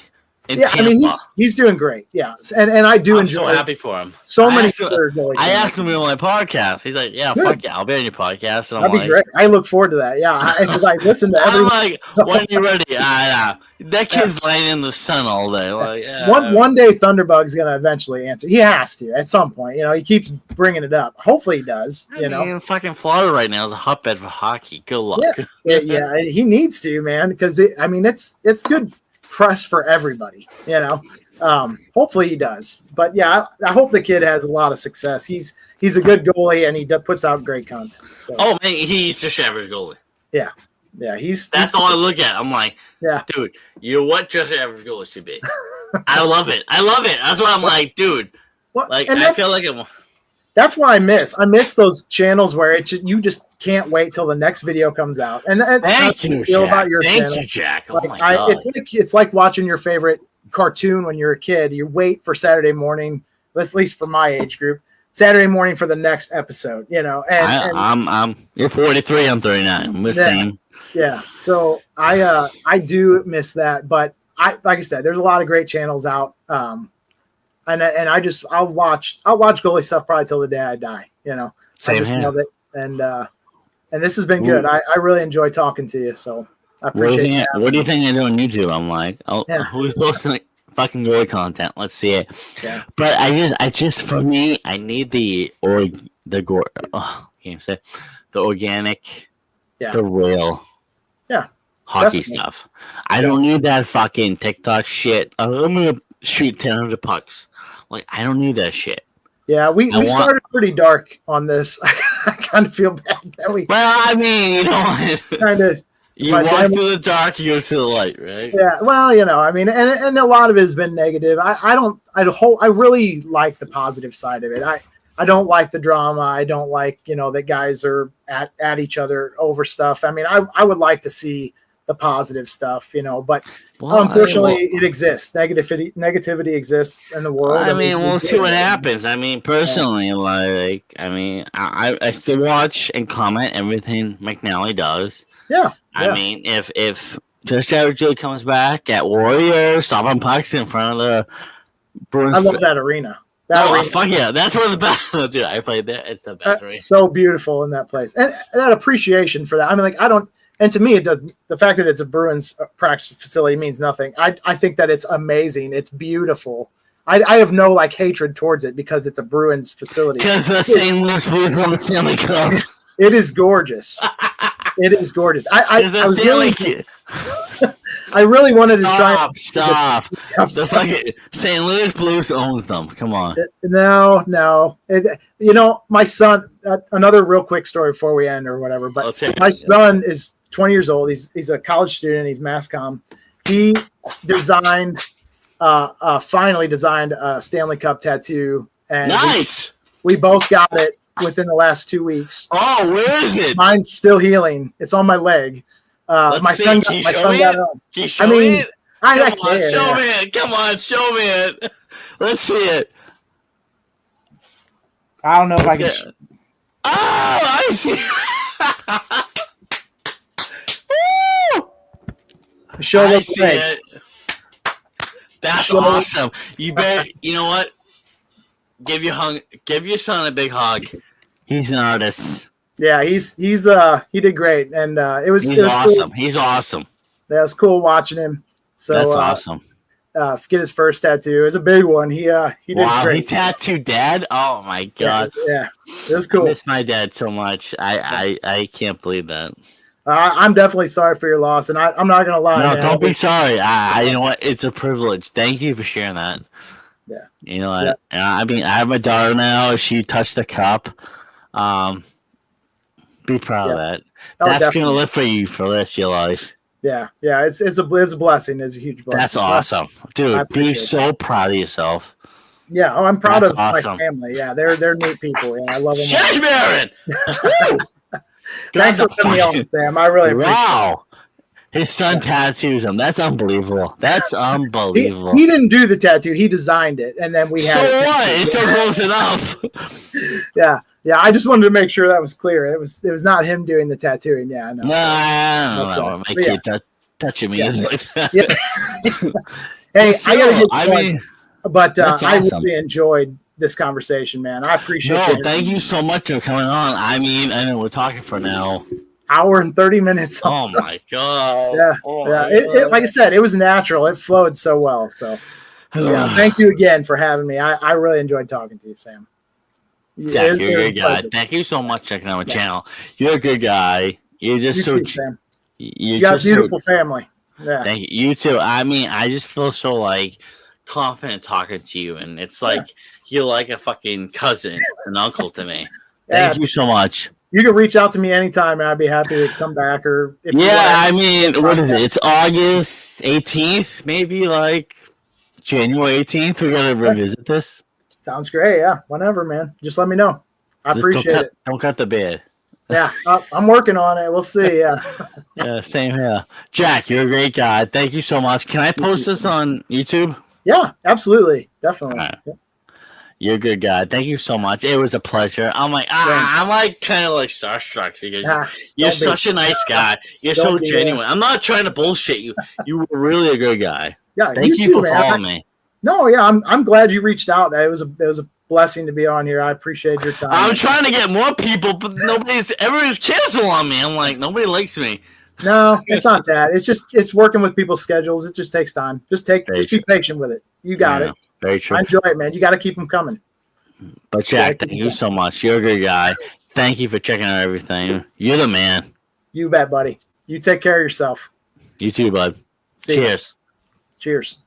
I mean he's doing great. Yeah, and I do enjoy. I'm so happy for him. I asked him to be on my podcast. He's like, "Yeah, fuck yeah, I'll be on your podcast." And that'd be great. I look forward to that. Yeah, because I listen to every. I'm like, when you ready? That kid's laying in the sun all day. Like, one day, Thunderbug's gonna eventually answer. He has to at some point. He keeps bringing it up. Hopefully, he does. I mean, fucking Florida right now is a hotbed for hockey. Good luck. Yeah, he needs to, man, because it's good press for everybody, hopefully he does, but I hope the kid has a lot of success. He's a good goalie and he puts out great content. So. Oh man, he's just average goalie. Yeah, that's all I look at. I'm like, dude, you're what just average goalie should be. I love it. That's why I'm like, dude, I feel like That's what I miss. I miss those channels where you just can't wait till the next video comes out. And thank you, feel Jack. about your Thank channel. you, Jack. Oh like, my God. It's like watching your favorite cartoon when you're a kid. You wait for Saturday morning, at least for my age group, Saturday morning for the next episode, you know. I'm you're 43, I'm 39. I'm the same. Yeah. So I do miss that, but like I said, there's a lot of great channels out. And I'll watch goalie stuff probably till the day I die, you know. Same I just here. love it. And this has been good. I really enjoy talking to you, so I appreciate it. What do you think I do on YouTube? I'm like, who's posting fucking goalie content? Let's see it. Yeah. But I just for me, I need the organic, the real, hockey stuff. I don't need that fucking TikTok shit. I'm gonna shoot 10 pucks. Like, I don't need that shit. Yeah, we started pretty dark on this. I kind of feel bad that we. Well, I mean, you know, kind of. You walk through the dark, you go to the light, right? Yeah. Well, you know, I mean, and a lot of it has been negative. I really like the positive side of it. I don't like the drama. I don't like, you know, that guys are at each other over stuff. I mean, I would like to see the positive stuff, you know, but unfortunately it exists. Negativity exists in the world. I mean, we'll see what happens. I mean, personally, I still watch and comment everything McNally does. Yeah. I mean, if Just Julie comes back at Warriors, stopping pucks in front of the Bruins. I love that arena. Fuck yeah. That's one of the best. Dude, I played there. It's the best arena. So beautiful in that place. And that appreciation for that. I mean, like, and to me, it does. The fact that it's a Bruins practice facility means nothing. I think that it's amazing. It's beautiful. I have no like hatred towards it because it's a Bruins facility. Because the St. Louis Blues won the Stanley Cup. It is gorgeous. It is gorgeous. I really wanted to try. Stop. The fucking St. Louis Blues owns them. Come on. No. You know, my son. Another real quick story before we end or whatever. But my son is 20 years old. He's a college student. He's mass comm. He finally designed a Stanley Cup tattoo. And nice. We both got it within the last 2 weeks. Oh, where is it? Mine's still healing. It's on my leg. My son got it on. Can you show me it? I can't. Show me it. Come on, show me it. Let's see it. I don't know if I can. Oh, I see. I see it. That's awesome. You better. You know what? Give your son a big hug. He's an artist. Yeah, he did great, and it was awesome. Cool. He's awesome. Yeah, it was cool watching him. So that's awesome. Get his first tattoo. It was a big one. He did great. He tattooed Dad. Oh my God. Yeah, it was cool. I miss my dad so much. I can't believe that. I'm definitely sorry for your loss, and I'm not gonna lie. No, don't be sorry. You know what? It's a privilege. Thank you for sharing that. Yeah. You know what? Yeah. I mean, I have a daughter now. She touched the cup. Be proud of that. That's gonna live for you for the rest of your life. Yeah. It's a blessing. It's a huge blessing. That's awesome, dude. Be so proud of yourself. Yeah. Oh, I'm proud of my family. Yeah, they're neat people. Yeah, I love them. Jack Muren. Thanks for putting me on, Sam. I really appreciate it. His son tattoos him. That's unbelievable. That's unbelievable. He didn't do the tattoo. He designed it, and then we had. So what? It's so close enough. Yeah. I just wanted to make sure that was clear. It was not him doing the tattooing. Yeah, no. I don't know. My kid touching me like that. Yeah. Hey, I gotta get going. But I really enjoyed this conversation, man. I appreciate it. No, thank you so much for coming on. I mean, I know we're talking for now. Hour and 30 minutes. Oh my God. Yeah. It, like I said, it was natural. It flowed so well. So thank you again for having me. I really enjoyed talking to you, Sam. Jack, you're a good guy. Thank you so much for checking out my channel. You're a good guy. You're just Sam. You got a beautiful family. Yeah. Thank you. You too. I mean, I just feel so like confident talking to you, and it's like you're like a fucking cousin, an uncle to me. Thank you so much. You can reach out to me anytime, and I'd be happy to come back. Or I mean, what is it? It's August 18th, maybe like January 18th. We're gonna revisit this. Sounds great. Yeah, whenever, man. Just let me know. I appreciate it. Don't cut the beard. Yeah, I'm working on it. We'll see. Yeah. Yeah, same here. Jack, you're a great guy. Thank you so much. Can I post this on YouTube? Yeah, absolutely. Definitely. Right. You're a good guy. Thank you so much. It was a pleasure. I'm like kind of like starstruck because you're such a nice guy. You're so genuine. I'm not trying to bullshit you. You were really a good guy. Yeah, thank you for following me. No, yeah, I'm glad you reached out. It was a blessing to be on here. I appreciate your time. I'm trying to get more people, but everybody's canceling on me. I'm like, nobody likes me. No, it's not that. It's working with people's schedules. It just takes time. Just be patient with it. You got it. Very true. I enjoy it, man. You got to keep them coming. But Jack, thank you so much. You're a good guy. Thank you for checking out everything. You're the man. You bet, buddy. You take care of yourself. You too, bud. Cheers. Cheers.